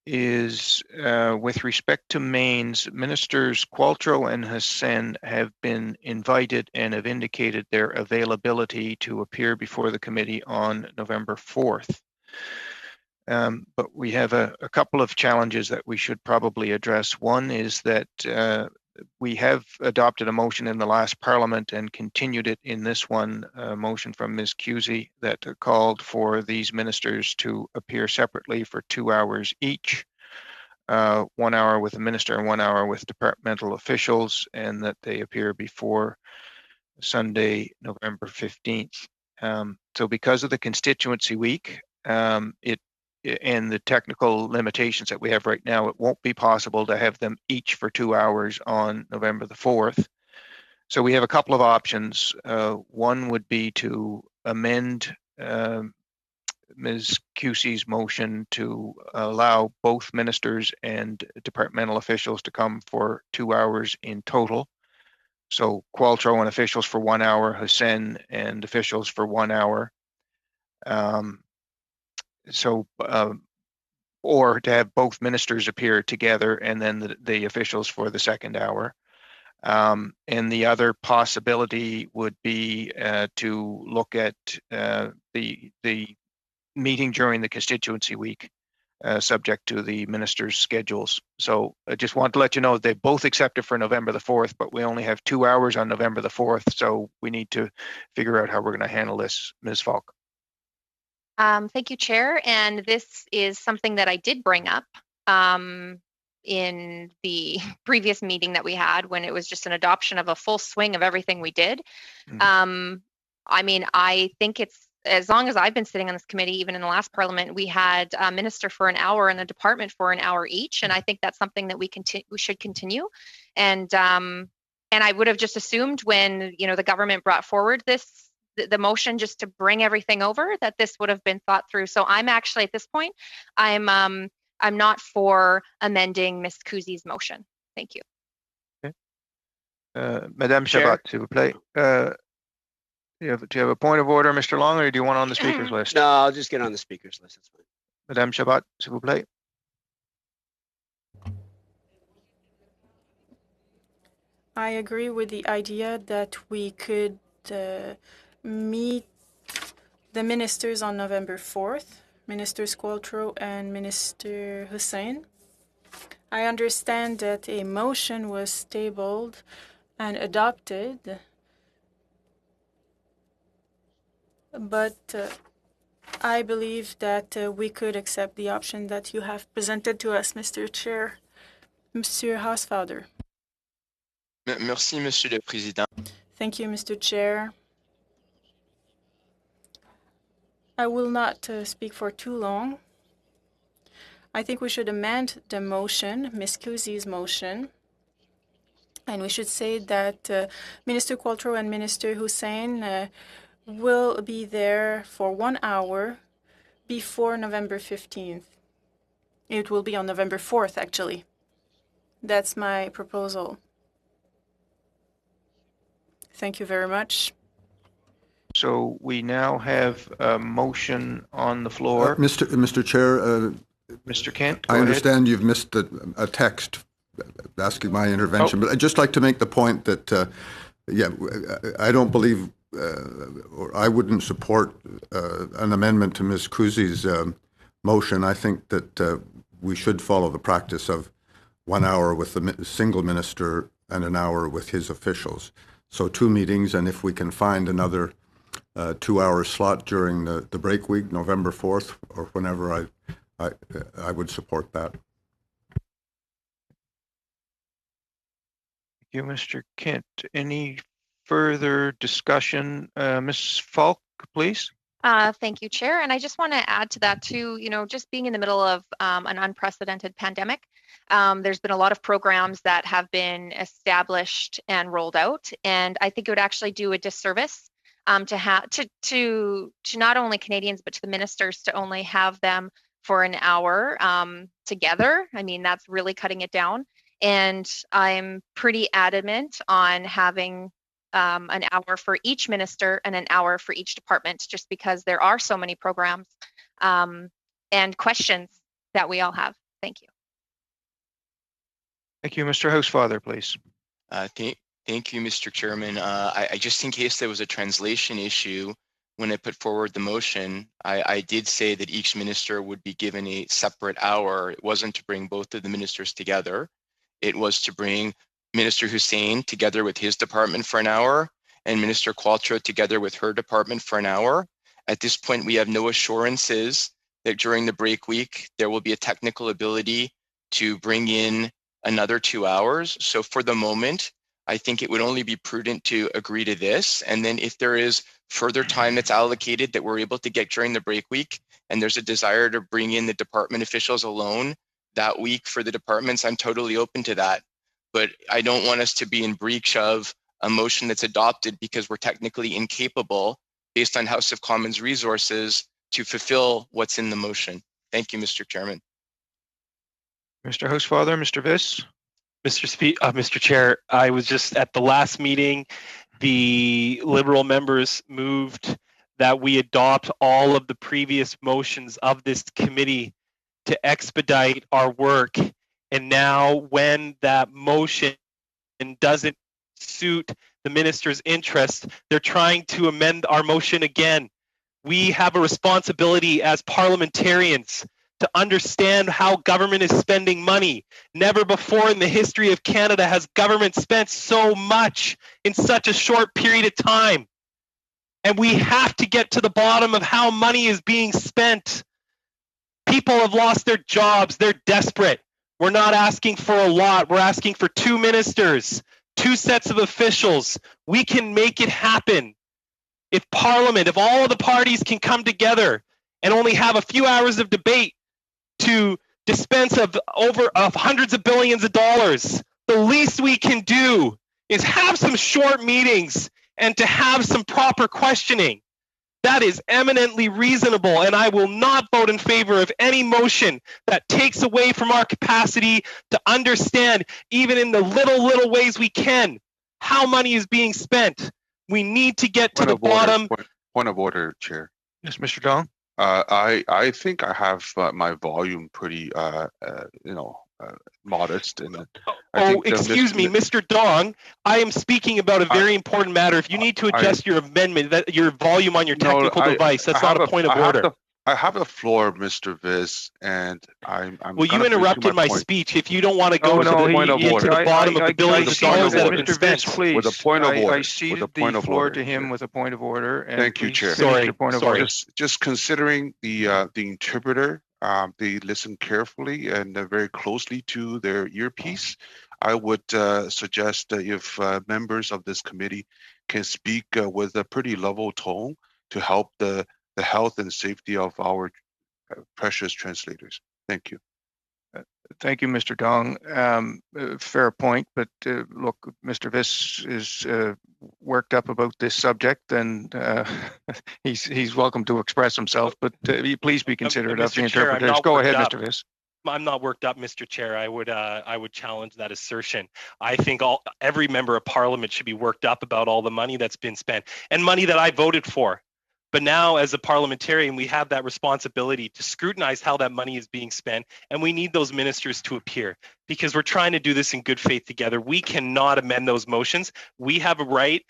[SPEAKER 1] is with respect to mains, Ministers Qualtrough and Hassan have been invited and have indicated their availability to appear before the committee on November 4th. But we have a couple of challenges that we should probably address. One is that we have adopted a motion in the last Parliament and continued it in this one, a motion from Ms. Cusey that called for these ministers to appear separately for 2 hours each, 1 hour with the minister and 1 hour with departmental officials, and that they appear before Sunday, November 15th. So because of the constituency week, and the technical limitations that we have right now, it won't be possible to have them each for 2 hours on November the 4th. So we have a couple of options. One would be to amend Ms. Cusey's motion to allow both ministers and departmental officials to come for 2 hours in total. So Qualtrough and officials for 1 hour, Hassan and officials for 1 hour. Or to have both ministers appear together and then the officials for the second hour. And the other possibility would be to look at the meeting during the constituency week, subject to the ministers' schedules. So I just want to let you know they both accepted for November the 4th, but we only have 2 hours on November the 4th, so we need to figure out how we're going to handle this, Ms. Falk.
[SPEAKER 15] Thank you, Chair. And this is something that I did bring up in the previous meeting that we had when it was just an adoption of a full swing of everything we did. I mean, I think it's, as long as I've been sitting on this committee, even in the last parliament, we had a minister for an hour and a department for an hour each. And I think that's something that we should continue. And I would have just assumed when, you know, the government brought forward the motion just to bring everything over, that this would have been thought through. So I'm actually at this point, I'm not for amending Ms. Kuzi's motion. Thank you.
[SPEAKER 1] Okay. Madame Chabot, s'il vous plaît. Do you have a point of order, Mr. Long, or do you want on the speakers list?
[SPEAKER 10] No, I'll just get on the speakers list. That's fine.
[SPEAKER 1] Madame Chabot, s'il vous plaît.
[SPEAKER 13] I agree with the idea that we could meet the ministers on November 4th, Minister Qualtrough and Minister Hussein. I understand that a motion was tabled and adopted, but I believe that we could accept the option that you have presented to us, Mr. Chair. Monsieur Hausfather.
[SPEAKER 7] Merci, Monsieur le Président.
[SPEAKER 13] Thank you, Mr. Chair. I will not speak for too long. I think we should amend the motion, Ms. Kuzi's motion, and we should say that Minister Qualtrough and Minister Hussein will be there for 1 hour before November 15th. It will be on November 4th, actually. That's my proposal. Thank you very much.
[SPEAKER 1] So we now have a motion on the floor.
[SPEAKER 12] Mr. Chair,
[SPEAKER 1] Mr. Kent,
[SPEAKER 12] I understand you've missed a text asking my intervention, but I'd just like to make the point that, I don't believe, or I wouldn't support an amendment to Ms. Kuzi's motion. I think that we should follow the practice of 1 hour with the single minister and an hour with his officials. So 2 meetings, and if we can find another 2-hour slot during the break week, November 4th, or whenever, I would support that.
[SPEAKER 1] Thank you, Mr. Kent. Any further discussion? Ms. Falk, please.
[SPEAKER 15] Thank you, Chair. And I just want to add to that too, you know, just being in the middle of an unprecedented pandemic, there's been a lot of programs that have been established and rolled out. And I think it would actually do a disservice to not only Canadians, but to the ministers to only have them for an hour together. I mean, that's really cutting it down. And I'm pretty adamant on having an hour for each minister and an hour for each department, just because there are so many programs and questions that we all have. Thank you.
[SPEAKER 1] Thank you, Mr. Housefather, please.
[SPEAKER 7] Thank you, Mr. Chairman. I just, in case there was a translation issue, when I put forward the motion, I did say that each minister would be given a separate hour. It wasn't to bring both of the ministers together. It was to bring Minister Hussein together with his department for an hour and Minister Qualtrough together with her department for an hour. At this point, we have no assurances that during the break week, there will be a technical ability to bring in another 2 hours. So for the moment, I think it would only be prudent to agree to this. And then if there is further time that's allocated that we're able to get during the break week, and there's a desire to bring in the department officials alone that week for the departments, I'm totally open to that. But I don't want us to be in breach of a motion that's adopted because we're technically incapable, based on House of Commons resources, to fulfill what's in the motion. Thank you, Mr. Chairman.
[SPEAKER 1] Mr. Housefather, Mr. Viss.
[SPEAKER 6] Mr. Chair, I was just at the last meeting, the Liberal members moved that we adopt all of the previous motions of this committee to expedite our work. And now when that motion doesn't suit the minister's interest, they're trying to amend our motion again. We have a responsibility as parliamentarians to understand how government is spending money. Never before in the history of Canada has government spent so much in such a short period of time. And we have to get to the bottom of how money is being spent. People have lost their jobs. They're desperate. We're not asking for a lot. We're asking for 2 ministers, 2 sets of officials. We can make it happen. If Parliament, if all of the parties can come together and only have a few hours of debate to dispense of hundreds of billions of dollars, the least we can do is have some short meetings and to have some proper questioning. That is eminently reasonable, and I will not vote in favor of any motion that takes away from our capacity to understand, even in the little ways we can, how money is being spent. We need to get to the bottom.
[SPEAKER 9] Point of order, Chair.
[SPEAKER 1] Yes, Mr. Dong.
[SPEAKER 9] I think I have my volume pretty modest, and
[SPEAKER 6] excuse me, Mr. Dong. I am speaking about a very important matter. If you need to adjust your amendment, your volume on your technical device, that's not a point of order.
[SPEAKER 9] I have the floor, Mr. Viz, and I'm.
[SPEAKER 6] Well, you interrupted my speech. If you don't want to go to the bottom of the billions of dollars that have been spent,
[SPEAKER 1] please.
[SPEAKER 9] With a point of order.
[SPEAKER 1] I ceded the floor to him with a point of order. And
[SPEAKER 9] thank you, Chair.
[SPEAKER 6] Sorry.
[SPEAKER 9] Just considering the interpreter, they listen carefully and very closely to their earpiece. I would suggest that if members of this committee can speak with a pretty level tone to help the health and safety of our precious translators. Thank you.
[SPEAKER 1] Thank you, Mr. Dong. Fair point, but look, Mr. Viss is worked up about this subject, and he's welcome to express himself, but please be considerate of the interpreters. Go ahead, Mr. Viss.
[SPEAKER 6] I'm not worked up, Mr. Chair. I would challenge that assertion. I think every member of Parliament should be worked up about all the money that's been spent and money that I voted for. But now, as a parliamentarian, we have that responsibility to scrutinize how that money is being spent, and we need those ministers to appear because we're trying to do this in good faith together. We cannot amend those motions. We have a right.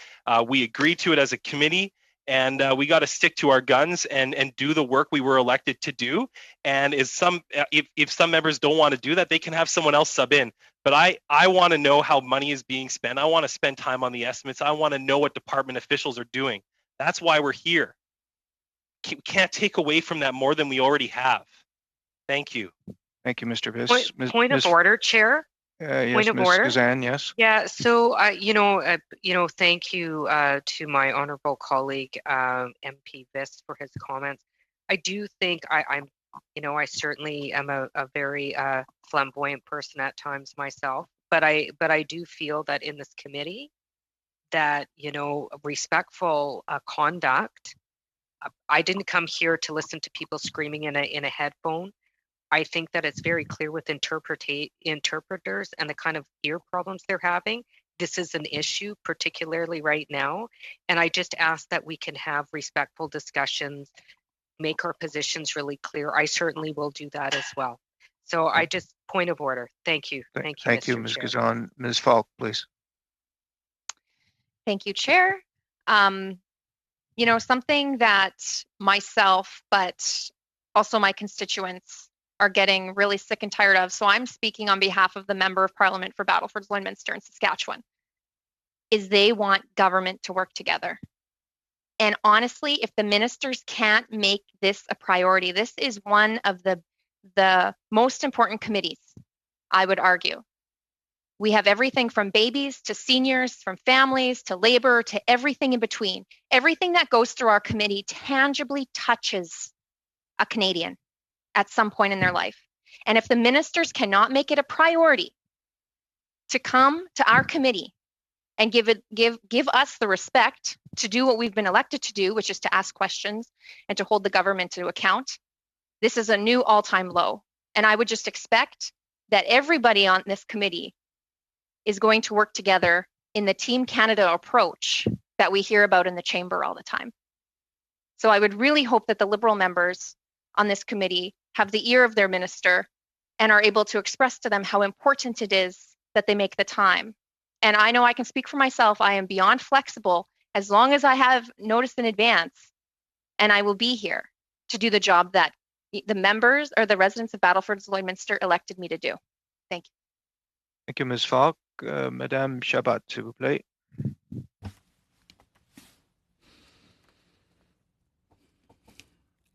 [SPEAKER 6] We agreed to it as a committee, and we got to stick to our guns and do the work we were elected to do. And if some members don't want to do that, they can have someone else sub in. But I want to know how money is being spent. I want to spend time on the estimates. I want to know what department officials are doing. That's why we're here. We can't take away from that more than we already have. Thank you.
[SPEAKER 1] Thank you, Mr. Viss.
[SPEAKER 11] Point of order, Chair.
[SPEAKER 1] Yes,
[SPEAKER 11] point of
[SPEAKER 1] Ms.
[SPEAKER 11] order.
[SPEAKER 1] Kazan, yes.
[SPEAKER 11] Yeah. So, thank you to my honourable colleague MP Viss for his comments. I do think I certainly am a very flamboyant person at times myself, but I do feel that in this committee, that respectful conduct. I didn't come here to listen to people screaming in a headphone. I think that it's very clear with interpreters and the kind of ear problems they're having. This is an issue, particularly right now. And I just ask that we can have respectful discussions, make our positions really clear. I certainly will do that as well. So I just, point of order. Thank you.
[SPEAKER 1] Thank you, Ms. Kazan. Ms. Falk, please.
[SPEAKER 15] Thank you, Chair. Something that myself, but also my constituents are getting really sick and tired of, so I'm speaking on behalf of the Member of Parliament for Battleford, Lloydminster in Saskatchewan, is they want government to work together. And honestly, if the ministers can't make this a priority, this is one of the most important committees, I would argue. We have everything from babies to seniors, from families to labor to everything in between. Everything that goes through our committee tangibly touches a Canadian at some point in their life. And if the ministers cannot make it a priority to come to our committee and give us the respect to do what we've been elected to do, which is to ask questions and to hold the government to account, this is a new all-time low. And I would just expect that everybody on this committee is going to work together in the Team Canada approach that we hear about in the chamber all the time. So I would really hope that the Liberal members on this committee have the ear of their minister and are able to express to them how important it is that they make the time. And I know I can speak for myself. I am beyond flexible as long as I have notice in advance, and I will be here to do the job that the members or the residents of Battleford, Lloydminster elected me to do. Thank you.
[SPEAKER 1] Thank you, Ms. Falk. Madame Chabat, s'il vous plaît.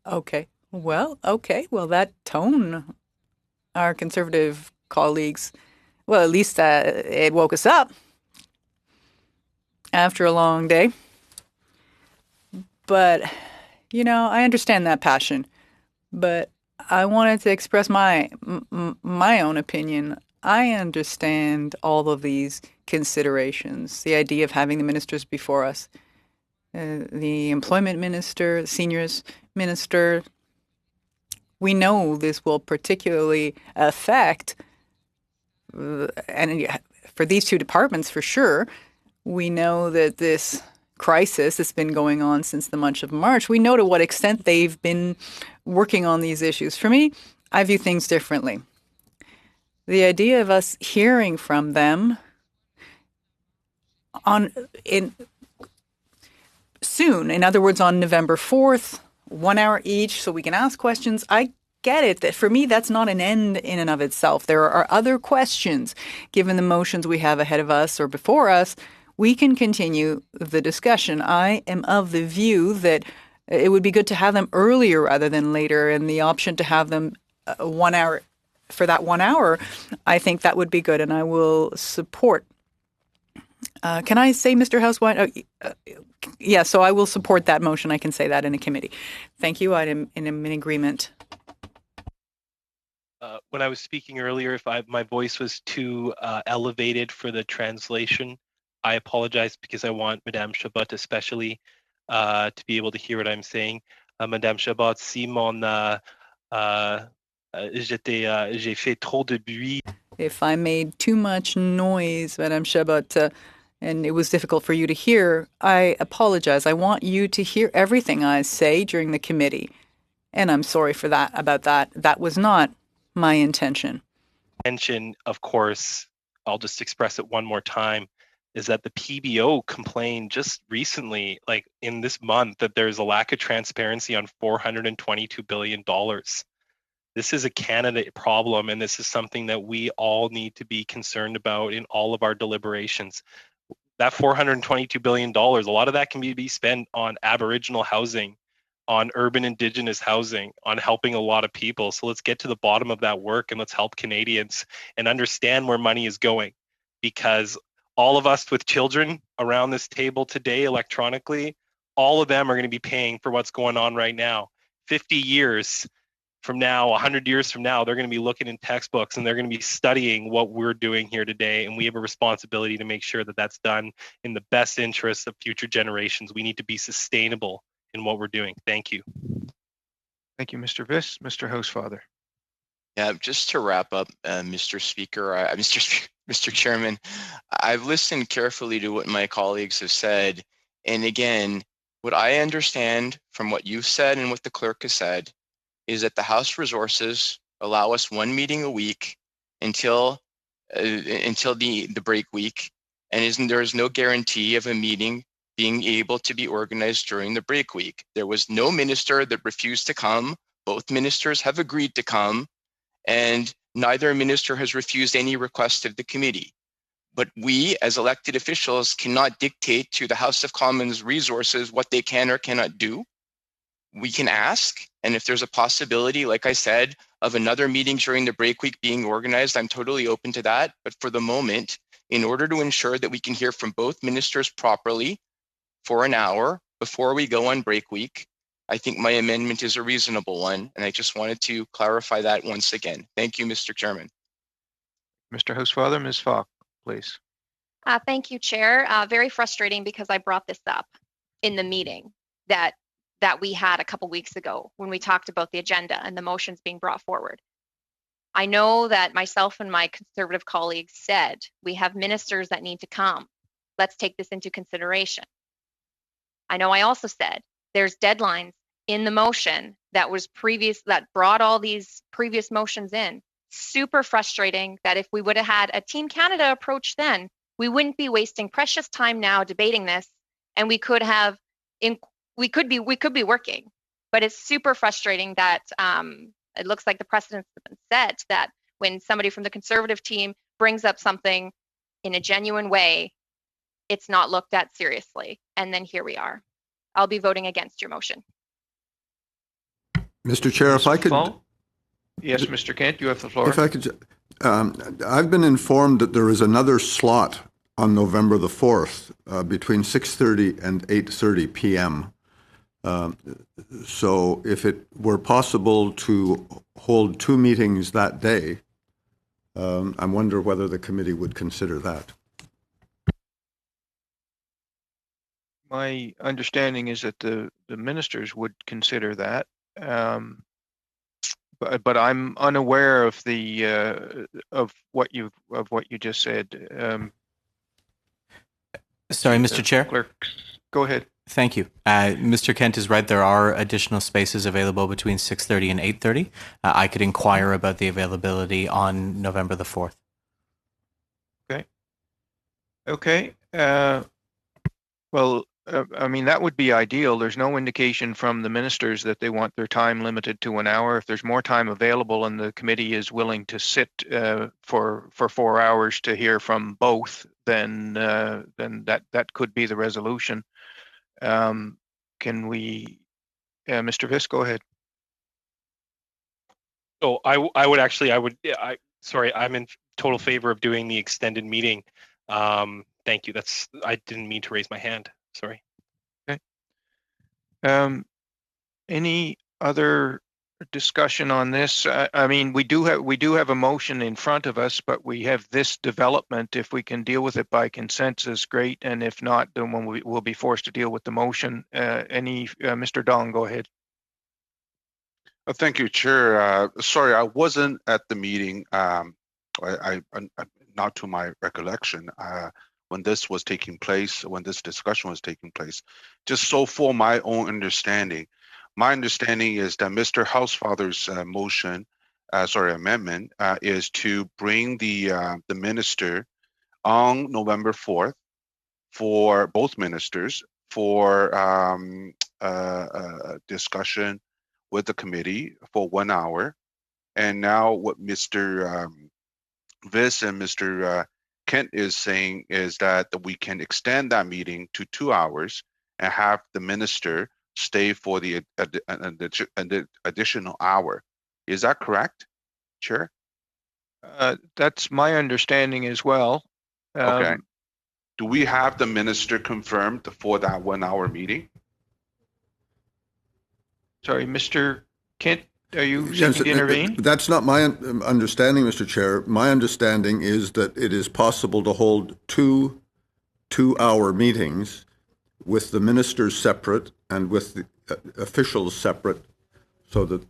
[SPEAKER 5] Okay. Well, that tone, our Conservative colleagues, well, at least it woke us up after a long day. But, I understand that passion. But I wanted to express my own opinion. I understand all of these considerations, the idea of having the ministers before us, the employment minister, the seniors minister. We know this will particularly affect, and for these two departments for sure, we know that this crisis that's been going on since the month of March, we know to what extent they've been working on these issues. For me, I view things differently. The idea of us hearing from them soon, in other words, on November 4th, 1 hour each, so we can ask questions. I get it. That for me, that's not an end in and of itself. There are other questions, given the motions we have ahead of us or before us. We can continue the discussion. I am of the view that it would be good to have them earlier rather than later, and the option to have them 1 hour for that 1 hour, I think that would be good, and I will support. Can I say, Mr. Housewine? Yeah, so I will support that motion. I can say that in a committee. Thank you. I'm in agreement.
[SPEAKER 6] When I was speaking earlier, if my voice was too elevated for the translation, I apologize because I want Madame Chabot especially to be able to hear what I'm saying. Madame Chabot, si j'ai fait trop de bruit.
[SPEAKER 5] If I made too much noise, Madame Chabot, and it was difficult for you to hear, I apologize. I want you to hear everything I say during the committee. And I'm sorry for that, about that. That was not my intention.
[SPEAKER 6] Of course, I'll just express it one more time, is that the PBO complained just recently, like in this month, that there's a lack of transparency on $422 billion. This is a Canada problem, and this is something that we all need to be concerned about in all of our deliberations. That $422 billion, a lot of that can be spent on Aboriginal housing, on urban Indigenous housing, on helping a lot of people. So let's get to the bottom of that work and let's help Canadians and understand where money is going. Because all of us with children around this table today electronically, all of them are going to be paying for what's going on right now. 50 years from now, 100 years from now, they're going to be looking in textbooks and they're going to be studying what we're doing here today. And we have a responsibility to make sure that that's done in the best interests of future generations. We need to be sustainable in what we're doing. Thank you.
[SPEAKER 1] Thank you, Mr. Viss. Mr. Housefather.
[SPEAKER 7] Yeah, just to wrap up, Mr. Speaker, Mr. Chairman, I've listened carefully to what my colleagues have said. And again, what I understand from what you've said and what the clerk has said is that the House resources allow us one meeting a week until the break week, and there is no guarantee of a meeting being able to be organized during the break week. There was no minister that refused to come. Both ministers have agreed to come, and neither minister has refused any request of the committee. But we, as elected officials, cannot dictate to the House of Commons resources what they can or cannot do. We can ask, and if there's a possibility, like I said, of another meeting during the break week being organized, I'm totally open to that. But for the moment, in order to ensure that we can hear from both ministers properly for an hour before we go on break week, I think my amendment is a reasonable one, and I just wanted to clarify that once again. Thank you, Mr. Chairman.
[SPEAKER 1] Mr. Housefather, Ms. Falk, please.
[SPEAKER 15] Thank you, Chair. Very frustrating because I brought this up in the meeting that we had a couple weeks ago when we talked about the agenda and the motions being brought forward. I know that myself and my Conservative colleagues said we have ministers that need to come. Let's take this into consideration. I know I also said there's deadlines in the motion that brought all these previous motions in. Super frustrating that if we would have had a Team Canada approach then, we wouldn't be wasting precious time now debating this, and we could be working. But it's super frustrating that it looks like the precedent's been set that when somebody from the Conservative team brings up something in a genuine way, it's not looked at seriously. And then here we are. I'll be voting against your motion.
[SPEAKER 12] Mr. Chair, if I could.
[SPEAKER 1] Yes, Mr. Kent, you have the floor.
[SPEAKER 12] If I could, I've been informed that there is another slot on November the 4th between 6:30 and 8:30 p.m. So if it were possible to hold two meetings that day, I wonder whether the committee would consider that.
[SPEAKER 1] My understanding is that the ministers would consider that. But I'm unaware of the of what you just said.
[SPEAKER 8] Sorry, Mr. Chair.
[SPEAKER 1] Clerk, go ahead.
[SPEAKER 8] Thank you. Mr. Kent is right. There are additional spaces available between 6:30 and 8:30. I could inquire about the availability on November the 4th.
[SPEAKER 1] Okay. Okay. Well, I mean, that would be ideal. There's no indication from the ministers that they want their time limited to an hour. If there's more time available and the committee is willing to sit for 4 hours to hear from both, then that could be the resolution. Can we, Mr. Viss, go ahead.
[SPEAKER 6] Oh, sorry, I'm in total favor of doing the extended meeting. Thank you. I didn't mean to raise my hand. Sorry.
[SPEAKER 1] Okay. Any other discussion on this? I mean, we do have a motion in front of us, but we have this development. If we can deal with it by consensus, great. And if not, then we'll be forced to deal with the motion. Mr. Dong, go ahead.
[SPEAKER 9] Thank you, Chair. Sorry, I wasn't at the meeting. I not to my recollection. When this was taking place, when this discussion was taking place. Just so for my own understanding, my understanding is that Mr. Housefather's amendment is to bring the minister on November 4th for both ministers for discussion with the committee for 1 hour. And now what Mr. Viss and Mr. Kent is saying is that we can extend that meeting to 2 hours and have the minister stay for the additional hour. Is that correct, Chair?
[SPEAKER 1] That's my understanding as well.
[SPEAKER 9] Okay. Do we have the minister confirmed for that 1 hour meeting?
[SPEAKER 1] Sorry, Mr. Kent, are you seeking to intervene?
[SPEAKER 12] That's not my understanding, Mr. Chair. My understanding is that it is possible to hold two 2-hour meetings with the ministers separate and with the officials separate, so that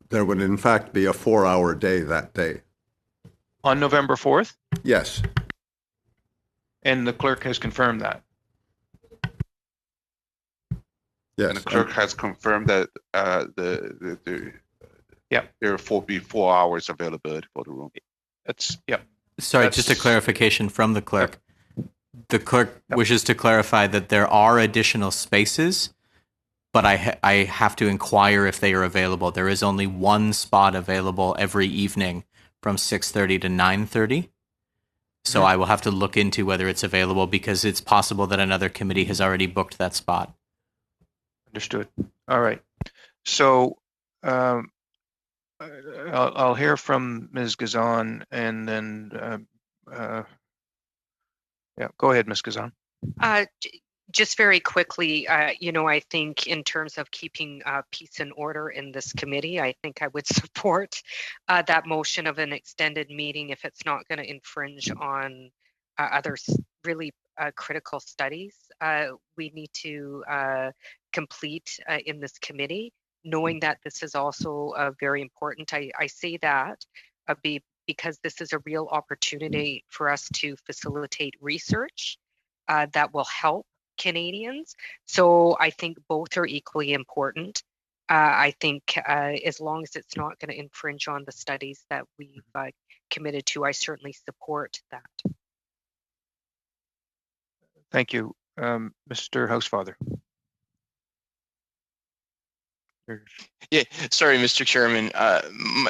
[SPEAKER 12] there would in fact be a 4-hour day that day.
[SPEAKER 1] On November 4th?
[SPEAKER 12] Yes.
[SPEAKER 1] And the clerk has confirmed that?
[SPEAKER 9] Yes. And the clerk has confirmed that there will be 4 hours availability for the room.
[SPEAKER 8] Sorry, just a clarification from the clerk. The clerk wishes to clarify that there are additional spaces, but I have to inquire if they are available. There is only one spot available every evening from 6:30 to 9:30. So I will have to look into whether it's available, because it's possible that another committee has already booked that spot.
[SPEAKER 1] Understood. All right. So I'll hear from Ms. Gazan, and then go ahead, Ms. Gazan.
[SPEAKER 11] Just very quickly, I think in terms of keeping peace and order in this committee, I think I would support that motion of an extended meeting if it's not going to infringe on other really critical studies we need to complete in this committee, knowing that this is also very important. I say that because this is a real opportunity for us to facilitate research that will help Canadians. So I think both are equally important. I think as long as it's not going to infringe on the studies that we've committed to, I certainly support that.
[SPEAKER 1] Thank you. Mr. Housefather.
[SPEAKER 7] Yeah, sorry, Mr. Chairman.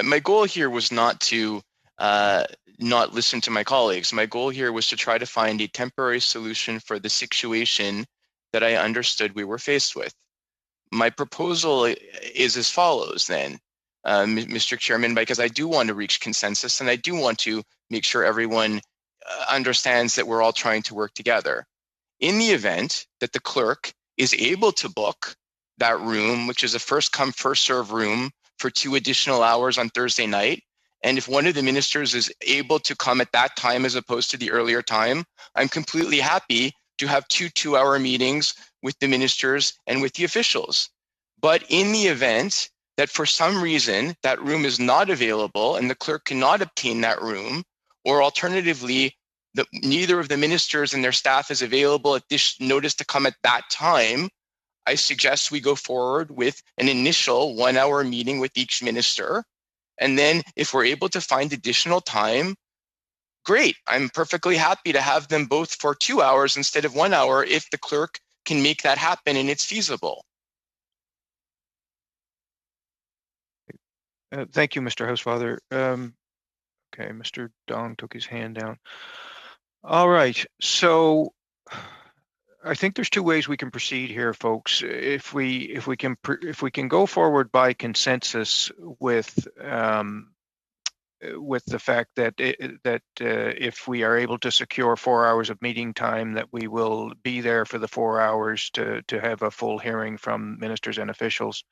[SPEAKER 7] My goal here was not to not listen to my colleagues. My goal here was to try to find a temporary solution for the situation that I understood we were faced with. my proposal is as follows then, Mr. Chairman, because I do want to reach consensus and I do want to make sure everyone understands that we're all trying to work together. In the event that the clerk is able to book that room, which is a first come, first serve room for 2 additional hours on Thursday night, and if one of the ministers is able to come at that time as opposed to the earlier time, I'm completely happy to have 2 2-hour meetings with the ministers and with the officials. But in the event that for some reason that room is not available and the clerk cannot obtain that room, or alternatively, neither of the ministers and their staff is available at this notice to come at that time, I suggest we go forward with an initial 1-hour meeting with each minister. And then if we're able to find additional time, great. I'm perfectly happy to have them both for 2 hours instead of 1 hour if the clerk can make that happen and it's feasible.
[SPEAKER 1] Thank you, Mr. Housefather. Okay, Mr. Dong took his hand down. All right, so I think there's 2 ways we can proceed here, folks. If we can go forward by consensus with the fact that if we are able to secure 4 hours of meeting time, that we will be there for the 4 hours to have a full hearing from ministers and officials.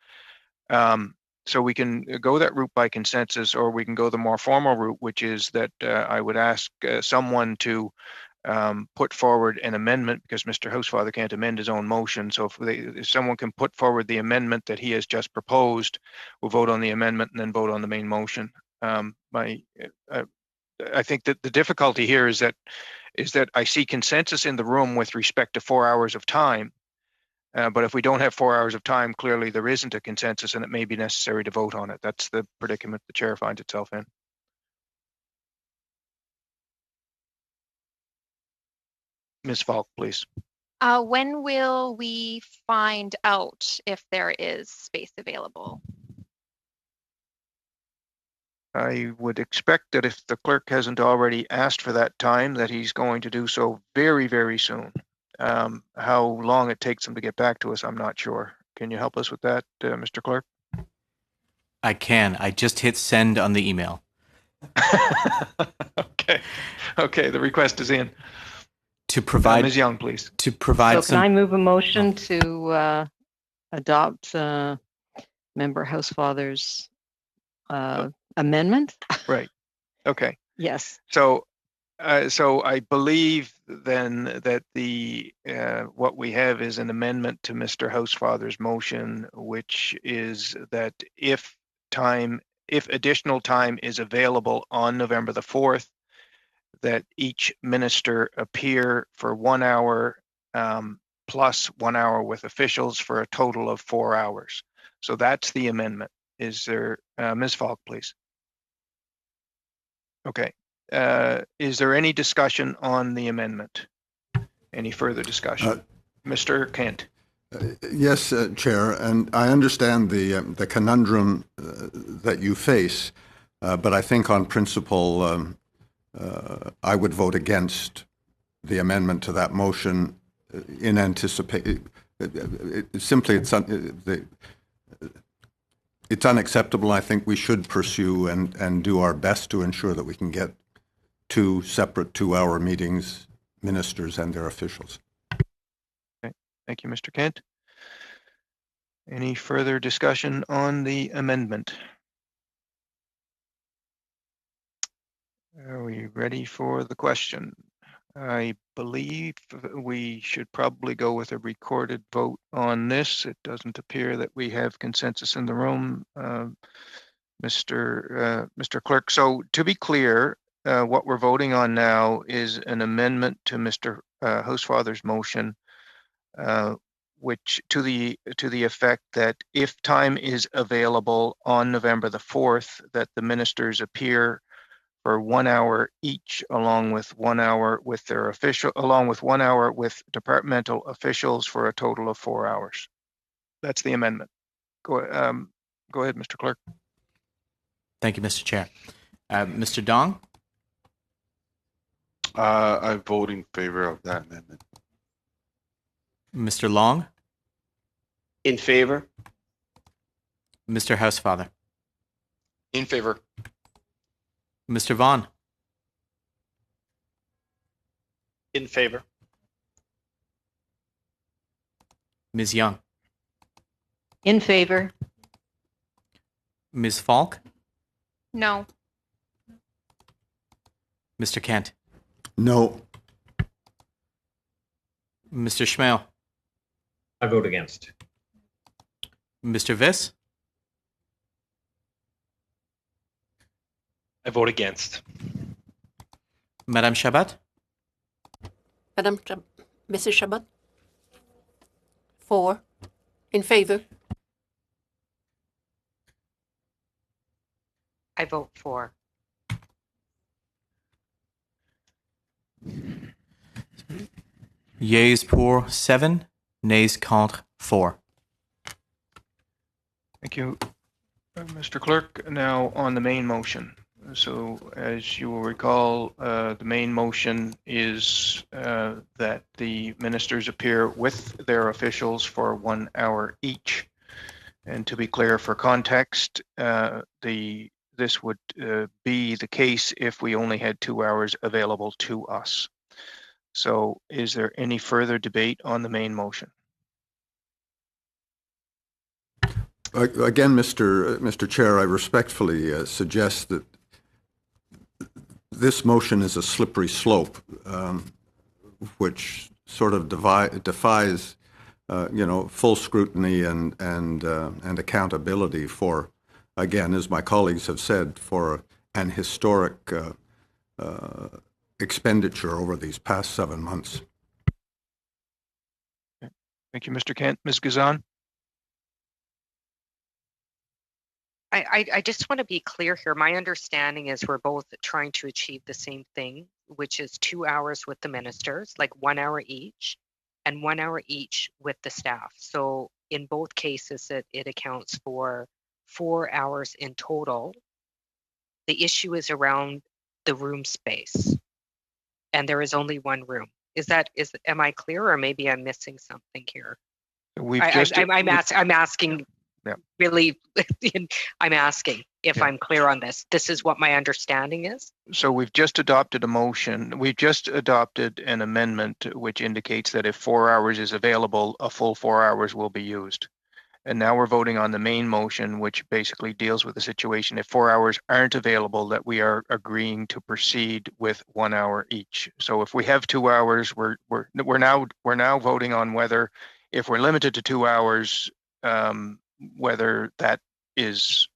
[SPEAKER 1] So we can go that route by consensus, or we can go the more formal route, which is that I would ask someone to put forward an amendment, because Mr. Housefather can't amend his own motion. So if someone can put forward the amendment that he has just proposed, we'll vote on the amendment and then vote on the main motion. I think that the difficulty here is that I see consensus in the room with respect to 4 hours of time. But if we don't have 4 hours of time, clearly there isn't a consensus and it may be necessary to vote on it. That's the predicament the chair finds itself in. Ms. Falk, please.
[SPEAKER 15] When will we find out if there is space available?
[SPEAKER 1] I would expect that if the clerk hasn't already asked for that time, that he's going to do so very, very soon. How long it takes him to get back to us, I'm not sure. Can you help us with that, Mr. Clerk?
[SPEAKER 8] I can. I just hit send on the email.
[SPEAKER 1] Okay, the request is in.
[SPEAKER 8] To provide
[SPEAKER 1] Ms. Young, please.
[SPEAKER 8] To provide
[SPEAKER 16] So can I move a motion to adopt Member Housefather's amendment?
[SPEAKER 1] Right. Okay.
[SPEAKER 16] Yes.
[SPEAKER 1] So I believe then that what we have is an amendment to Mr. Housefather's motion, which is that if additional time is available on November the 4th, that each minister appear for 1 hour plus 1 hour with officials for a total of 4 hours. So that's the amendment. Is there, Ms. Falk, please? Okay. Is there any discussion on the amendment? Any further discussion? Mr. Kent.
[SPEAKER 12] Yes, Chair, and I understand the conundrum that you face, but I think on principle, I would vote against the amendment to that motion in anticipation. It's unacceptable. I think we should pursue and do our best to ensure that we can get 2 separate 2-hour meetings, ministers and their officials.
[SPEAKER 1] Okay, thank you, Mr. Kent. Any further discussion on the amendment? Are we ready for the question? I believe we should probably go with a recorded vote on this. It doesn't appear that we have consensus in the room, Mr. Clerk. So to be clear, what we're voting on now is an amendment to Mr. Housefather's motion, which to the effect that if time is available on November the 4th, that the ministers appear for 1 hour each, along with 1 hour with their along with 1 hour with departmental officials for a total of 4 hours. That's the amendment. Go ahead, Mr. Clerk.
[SPEAKER 8] Thank you, Mr. Chair. Mr. Dong?
[SPEAKER 9] I vote in favor of that amendment.
[SPEAKER 8] Mr. Long?
[SPEAKER 10] In favor?
[SPEAKER 8] Mr. Housefather.
[SPEAKER 7] In favor.
[SPEAKER 8] Mr. Vaughn.
[SPEAKER 14] In favor.
[SPEAKER 8] Ms. Young.
[SPEAKER 16] In favor?
[SPEAKER 8] Ms. Falk.
[SPEAKER 15] No.
[SPEAKER 8] Mr. Kent.
[SPEAKER 12] No.
[SPEAKER 8] Mr. Schmale.
[SPEAKER 17] I vote against.
[SPEAKER 8] Mr. Viss.
[SPEAKER 6] I vote against.
[SPEAKER 8] Madame Shabat.
[SPEAKER 18] Mrs. Shabat? 4. In favor?
[SPEAKER 11] I vote for.
[SPEAKER 8] Yeas pour 7, nays contre 4.
[SPEAKER 1] Thank you, Mr. Clerk. Now on the main motion. So as you will recall, the main motion is that the ministers appear with their officials for 1 hour each. And to be clear, for context, this would be the case if we only had 2 hours available to us. So is there any further debate on the main motion?
[SPEAKER 12] Again, Mr. Chair, I respectfully suggest that this motion is a slippery slope, which sort of defies, full scrutiny and accountability for, again, as my colleagues have said, for an historic expenditure over these past 7 months.
[SPEAKER 1] Thank you, Mr. Kent. Ms. Gazan?
[SPEAKER 11] I just want to be clear here. My understanding is we're both trying to achieve the same thing, which is 2 hours with the ministers, like 1 hour each, and 1 hour each with the staff. So in both cases, it accounts for 4 hours in total. The issue is around the room space, and there is only one room. Am I clear, or maybe I'm missing something here? I'm asking.
[SPEAKER 1] Yeah.
[SPEAKER 11] Really, I'm asking if I'm clear on this. This is what my understanding is.
[SPEAKER 1] So we've just adopted a motion. We've just adopted an amendment which indicates that if 4 hours is available, a full 4 hours will be used. And now we're voting on the main motion, which basically deals with the situation. If 4 hours aren't available, that we are agreeing to proceed with 1 hour each. So if we have 2 hours, we're now voting on whether, if we're limited to 2 hours, whether that is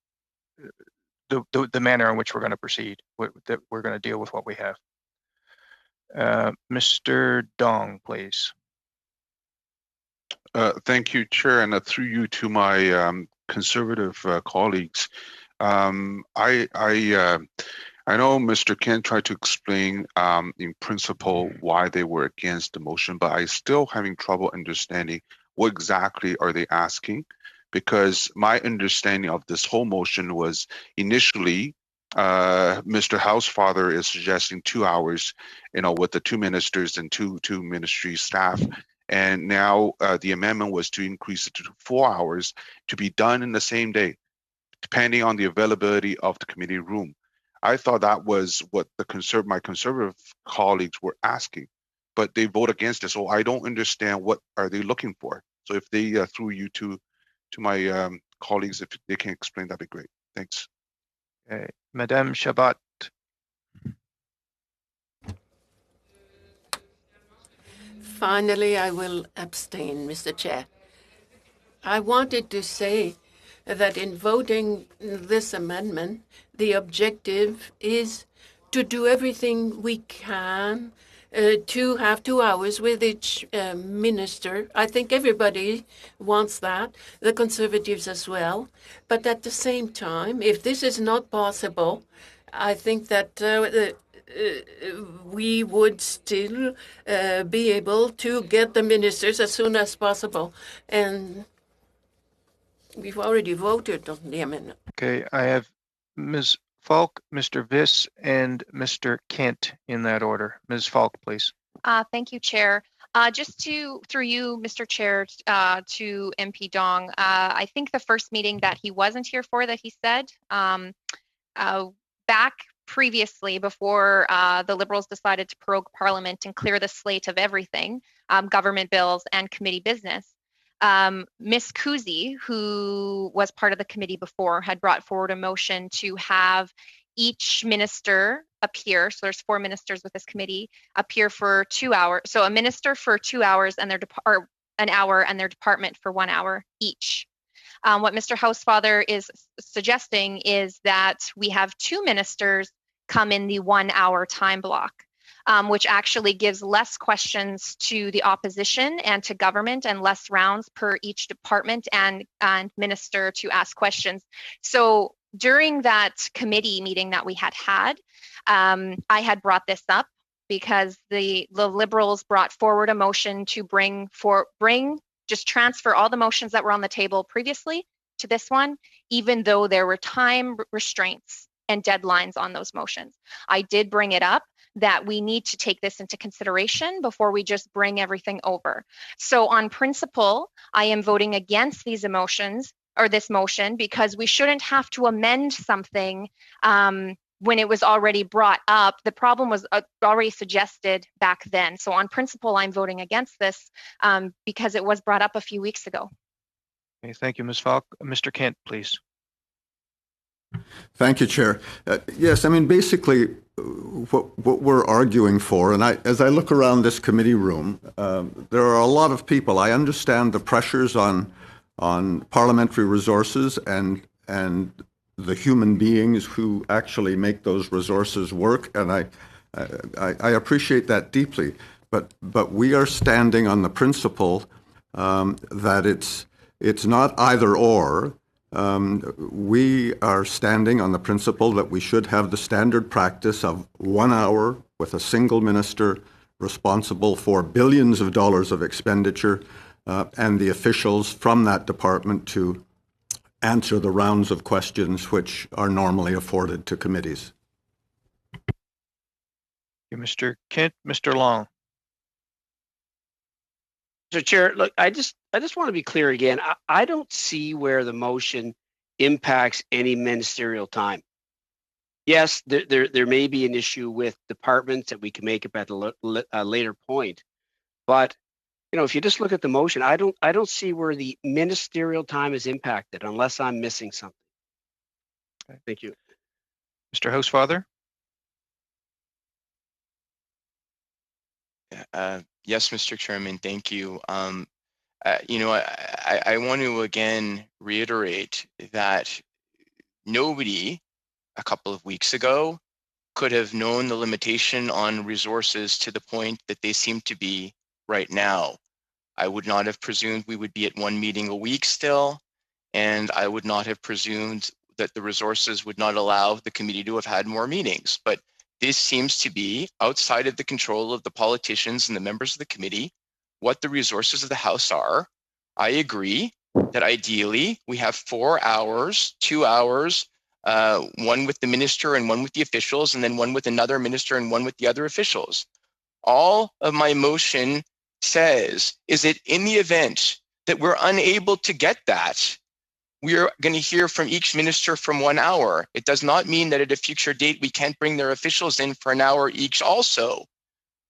[SPEAKER 1] the manner in which we're going to proceed, that we're going to deal with what we have. Mr. Dong, please.
[SPEAKER 9] Thank you, Chair, and through you to my conservative colleagues. I know Mr. Kent tried to explain in principle why they were against the motion, but I still having trouble understanding what exactly are they asking, because my understanding of this whole motion was initially Mr. Housefather is suggesting 2 hours, with the 2 ministers and two ministry staff. And now the amendment was to increase it to 4 hours to be done in the same day, depending on the availability of the committee room. I thought that was what my conservative colleagues were asking, but they vote against it. So I don't understand what are they looking for. So if they through you to my colleagues, if they can explain, that'd be great. Thanks.
[SPEAKER 1] Okay. Madame Shabat.
[SPEAKER 18] Finally, I will abstain, Mr. Chair. I wanted to say that in voting this amendment, the objective is to do everything we can to have 2 hours with each minister. I think everybody wants that, the Conservatives as well. But at the same time, if this is not possible, I think that we would still be able to get the ministers as soon as possible. And we've already voted on the amendment.
[SPEAKER 1] Okay, I have Ms. Falk, Mr. Viss, and Mr. Kent in that order. Ms. Falk, please.
[SPEAKER 15] Thank you, Chair. Just through you, Mr. Chair, to MP Dong, I think the first meeting that he wasn't here for that he said, back previously before the Liberals decided to prorogue Parliament and clear the slate of everything, government bills and committee business, Ms. Kuzi, who was part of the committee before, had brought forward a motion to have each minister appear. So there's 4 ministers with this committee appear for 2 hours. So a minister for 2 hours and or an hour, and their department for 1 hour each. What Mr. Housefather is suggesting is that we have 2 ministers come in the 1 hour time block, which actually gives less questions to the opposition and to government, and less rounds per each department and minister to ask questions. So during that committee meeting that we had, I had brought this up because the Liberals brought forward a motion to just transfer all the motions that were on the table previously to this one, even though there were time restraints and deadlines on those motions. I did bring it up that we need to take this into consideration before we just bring everything over. So on principle, I am voting against these emotions or this motion, because we shouldn't have to amend something when it was already brought up. The problem was already suggested back then. So on principle, I'm voting against this because it was brought up a few weeks ago.
[SPEAKER 1] Okay, thank you, Ms. Falk. Mr. Kent, please.
[SPEAKER 12] Thank you, Chair. Yes, I mean, basically, what we're arguing for, and as I look around this committee room, there are a lot of people. I understand the pressures on parliamentary resources and the human beings who actually make those resources work, and I appreciate that deeply. But we are standing on the principle that it's not either or. We are standing on the principle that we should have the standard practice of 1 hour with a single minister responsible for billions of dollars of expenditure, and the officials from that department to answer the rounds of questions which are normally afforded to committees.
[SPEAKER 1] Thank you, Mr. Kent. Mr. Long.
[SPEAKER 10] Mr. Chair, look, I just want to be clear again. I don't see where the motion impacts any ministerial time. Yes, there may be an issue with departments that we can make up at a later point, but if you just look at the motion, I don't see where the ministerial time is impacted unless I'm missing something. Okay. Thank you.
[SPEAKER 1] Mr. Housefather?
[SPEAKER 7] Yes, Mr. Chairman, thank you. I want to again reiterate that nobody a couple of weeks ago could have known the limitation on resources to the point that they seem to be right now. I would not have presumed we would be at 1 meeting a week still, and I would not have presumed that the resources would not allow the committee to have had more meetings. But this seems to be outside of the control of the politicians and the members of the committee, what the resources of the House are. I agree that ideally we have 4 hours, 2 hours, one with the minister and one with the officials, and then one with another minister and one with the other officials. All of my motion says is that in the event that we're unable to get that, we are going to hear from each minister from 1 hour. It does not mean that at a future date we can't bring their officials in for an hour each also.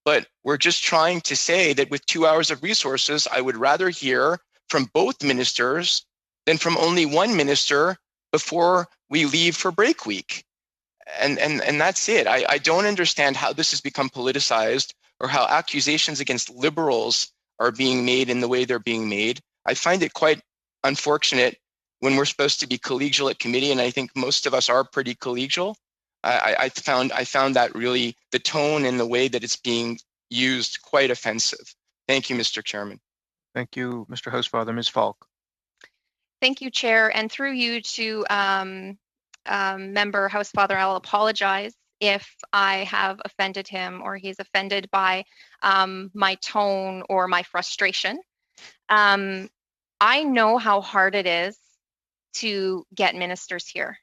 [SPEAKER 7] But we're just trying to say that with 2 hours of resources, I would rather hear from both ministers than from only one minister before we leave for break week. And that's it. I don't understand how this has become politicized, or how accusations against Liberals are being made in the way they're being made. I find it quite unfortunate when we're supposed to be collegial at committee, and I think most of us are pretty collegial. I found that really the tone and the way that it's being used quite offensive. Thank you, Mr. Chairman.
[SPEAKER 1] Thank you, Mr. Housefather. Ms. Falk.
[SPEAKER 15] Thank you, Chair. And through you to Member Housefather, I'll apologize if I have offended him or he's offended by my tone or my frustration. I know how hard it is to get ministers here.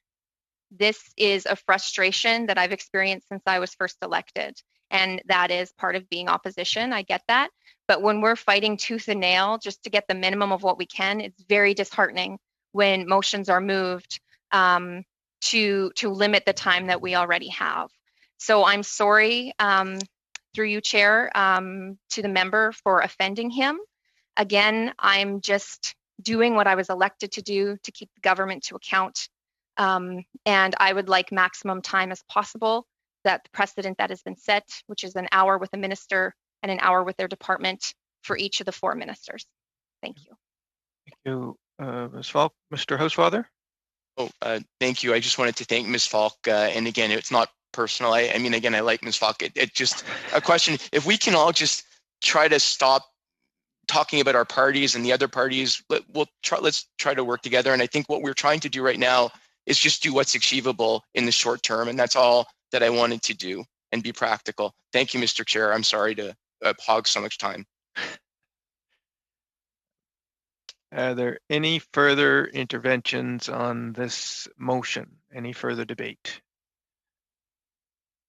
[SPEAKER 15] This is a frustration that I've experienced since I was first elected, and that is part of being opposition. I get that. But when we're fighting tooth and nail just to get the minimum of what we can, it's very disheartening when motions are moved to limit the time that we already have. So I'm sorry, through you, Chair, to the member for offending him. Again, I'm just doing what I was elected to do to keep the government to account. And I would like maximum time as possible, that the precedent that has been set, which is an hour with a minister and an hour with their department for each of the 4 ministers. Thank you.
[SPEAKER 1] Thank you, Ms. Falk. Mr. Housefather?
[SPEAKER 7] Oh, thank you. I just wanted to thank Ms. Falk. And again, it's not personal. I mean, again, I like Ms. Falk. It just a question. If we can all just try to stop talking about our parties and the other parties, let's try to work together. And I think what we're trying to do right now is just do what's achievable in the short term. And that's all that I wanted to do, and be practical. Thank you, Mr. Chair. I'm sorry to hog so much time.
[SPEAKER 1] Are there any further interventions on this motion? Any further debate?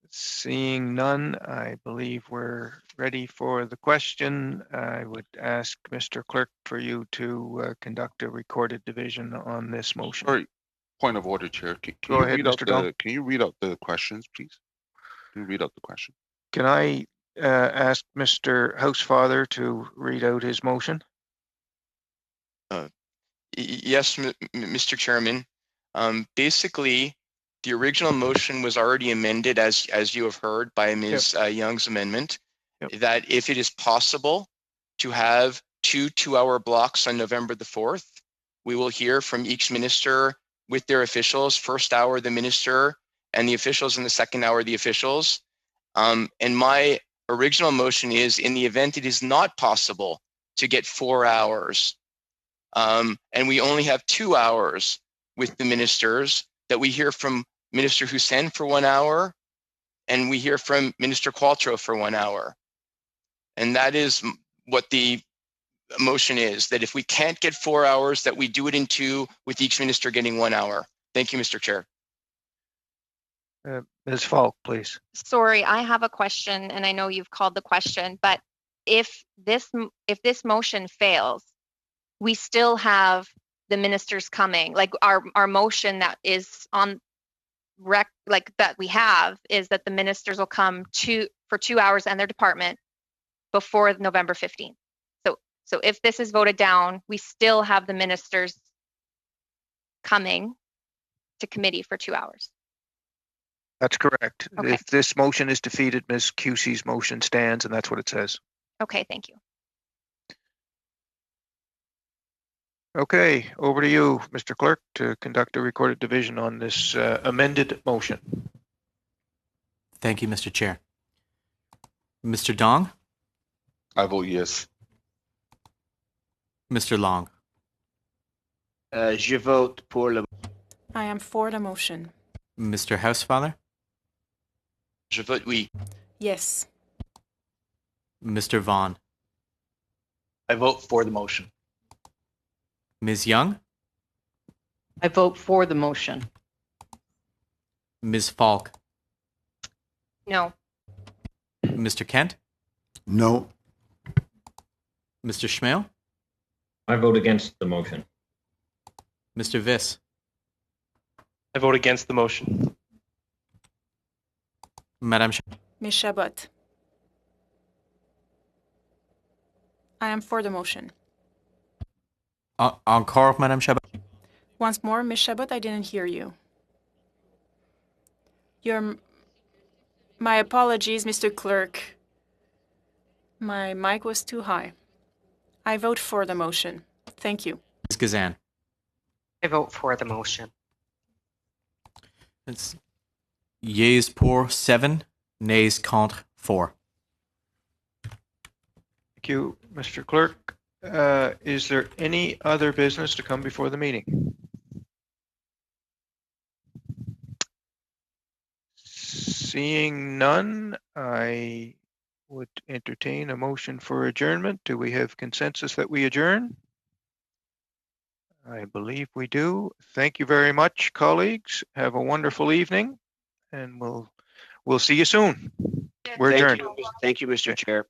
[SPEAKER 1] Seeing none, I believe we're ready for the question. I would ask Mr. Clerk for you to conduct a recorded division on this motion.
[SPEAKER 9] Sorry, point of order, Chair.
[SPEAKER 1] Go ahead, Mr. Dahl.
[SPEAKER 9] Can you read out the questions, please? Can you read out the question?
[SPEAKER 1] Can I ask Mr. Housefather to read out his motion?
[SPEAKER 7] Yes, Mr. Chairman. Basically, the original motion was already amended, as you have heard, by Ms. Young's amendment, that if it is possible to have 2 2-hour blocks on November the 4th, we will hear from each minister with their officials. First hour, the minister and the officials, and the second hour, the officials. And my original motion is, in the event it is not possible to get 4 hours, and we only have 2 hours with the ministers, that we hear from Minister Hussein for 1 hour, and we hear from Minister Qualtrough for 1 hour. And that is what the motion is, that if we can't get 4 hours, that we do it in 2, with each minister getting 1 hour. Thank you, Mr. Chair.
[SPEAKER 1] Ms. Falk, please.
[SPEAKER 15] Sorry, I have a question, and I know you've called the question, but if this motion fails, we still have the ministers coming. Like our motion that is on that we have is that the ministers will come for 2 hours and their department before November 15th. So if this is voted down, we still have the ministers coming to committee for 2 hours.
[SPEAKER 1] That's correct.
[SPEAKER 15] Okay.
[SPEAKER 1] If this motion is defeated, Ms. Cusey's motion stands, and that's what it says.
[SPEAKER 15] Okay, thank you.
[SPEAKER 1] Okay, over to you, Mr. Clerk, to conduct a recorded division on this amended motion.
[SPEAKER 8] Thank you, Mr. Chair. Mr. Dong?
[SPEAKER 9] I vote yes.
[SPEAKER 8] Mr. Long?
[SPEAKER 10] Je vote pour le.
[SPEAKER 13] I am for the motion.
[SPEAKER 8] Mr. Housefather?
[SPEAKER 7] Je vote oui.
[SPEAKER 13] Yes.
[SPEAKER 8] Mr. Vaughn?
[SPEAKER 14] I vote for the motion.
[SPEAKER 8] Ms. Young?
[SPEAKER 16] I vote for the motion.
[SPEAKER 8] Ms. Falk?
[SPEAKER 15] No.
[SPEAKER 8] Mr. Kent?
[SPEAKER 12] No.
[SPEAKER 8] Mr. Schmale?
[SPEAKER 17] I vote against the motion.
[SPEAKER 8] Mr. Viss?
[SPEAKER 6] I vote against the motion.
[SPEAKER 8] Madame
[SPEAKER 13] Ms. Chabot. I am for the motion.
[SPEAKER 8] Encore, Madame Chabot?
[SPEAKER 13] Once more, Ms. Chabot, I didn't hear you. My apologies, Mr. Clerk. My mic was too high. I vote for the motion. Thank you.
[SPEAKER 8] Ms. Gazan?
[SPEAKER 11] I vote for the motion.
[SPEAKER 8] It's yeas pour 7, nays contre 4.
[SPEAKER 1] Thank you, Mr. Clerk. Is there any other business to come before the meeting? Seeing none, I would entertain a motion for adjournment. Do we have consensus that we adjourn? I believe we do. Thank you very much, colleagues. Have a wonderful evening, and we'll see you soon. We're adjourned.
[SPEAKER 10] Thank you, Mr. Chair.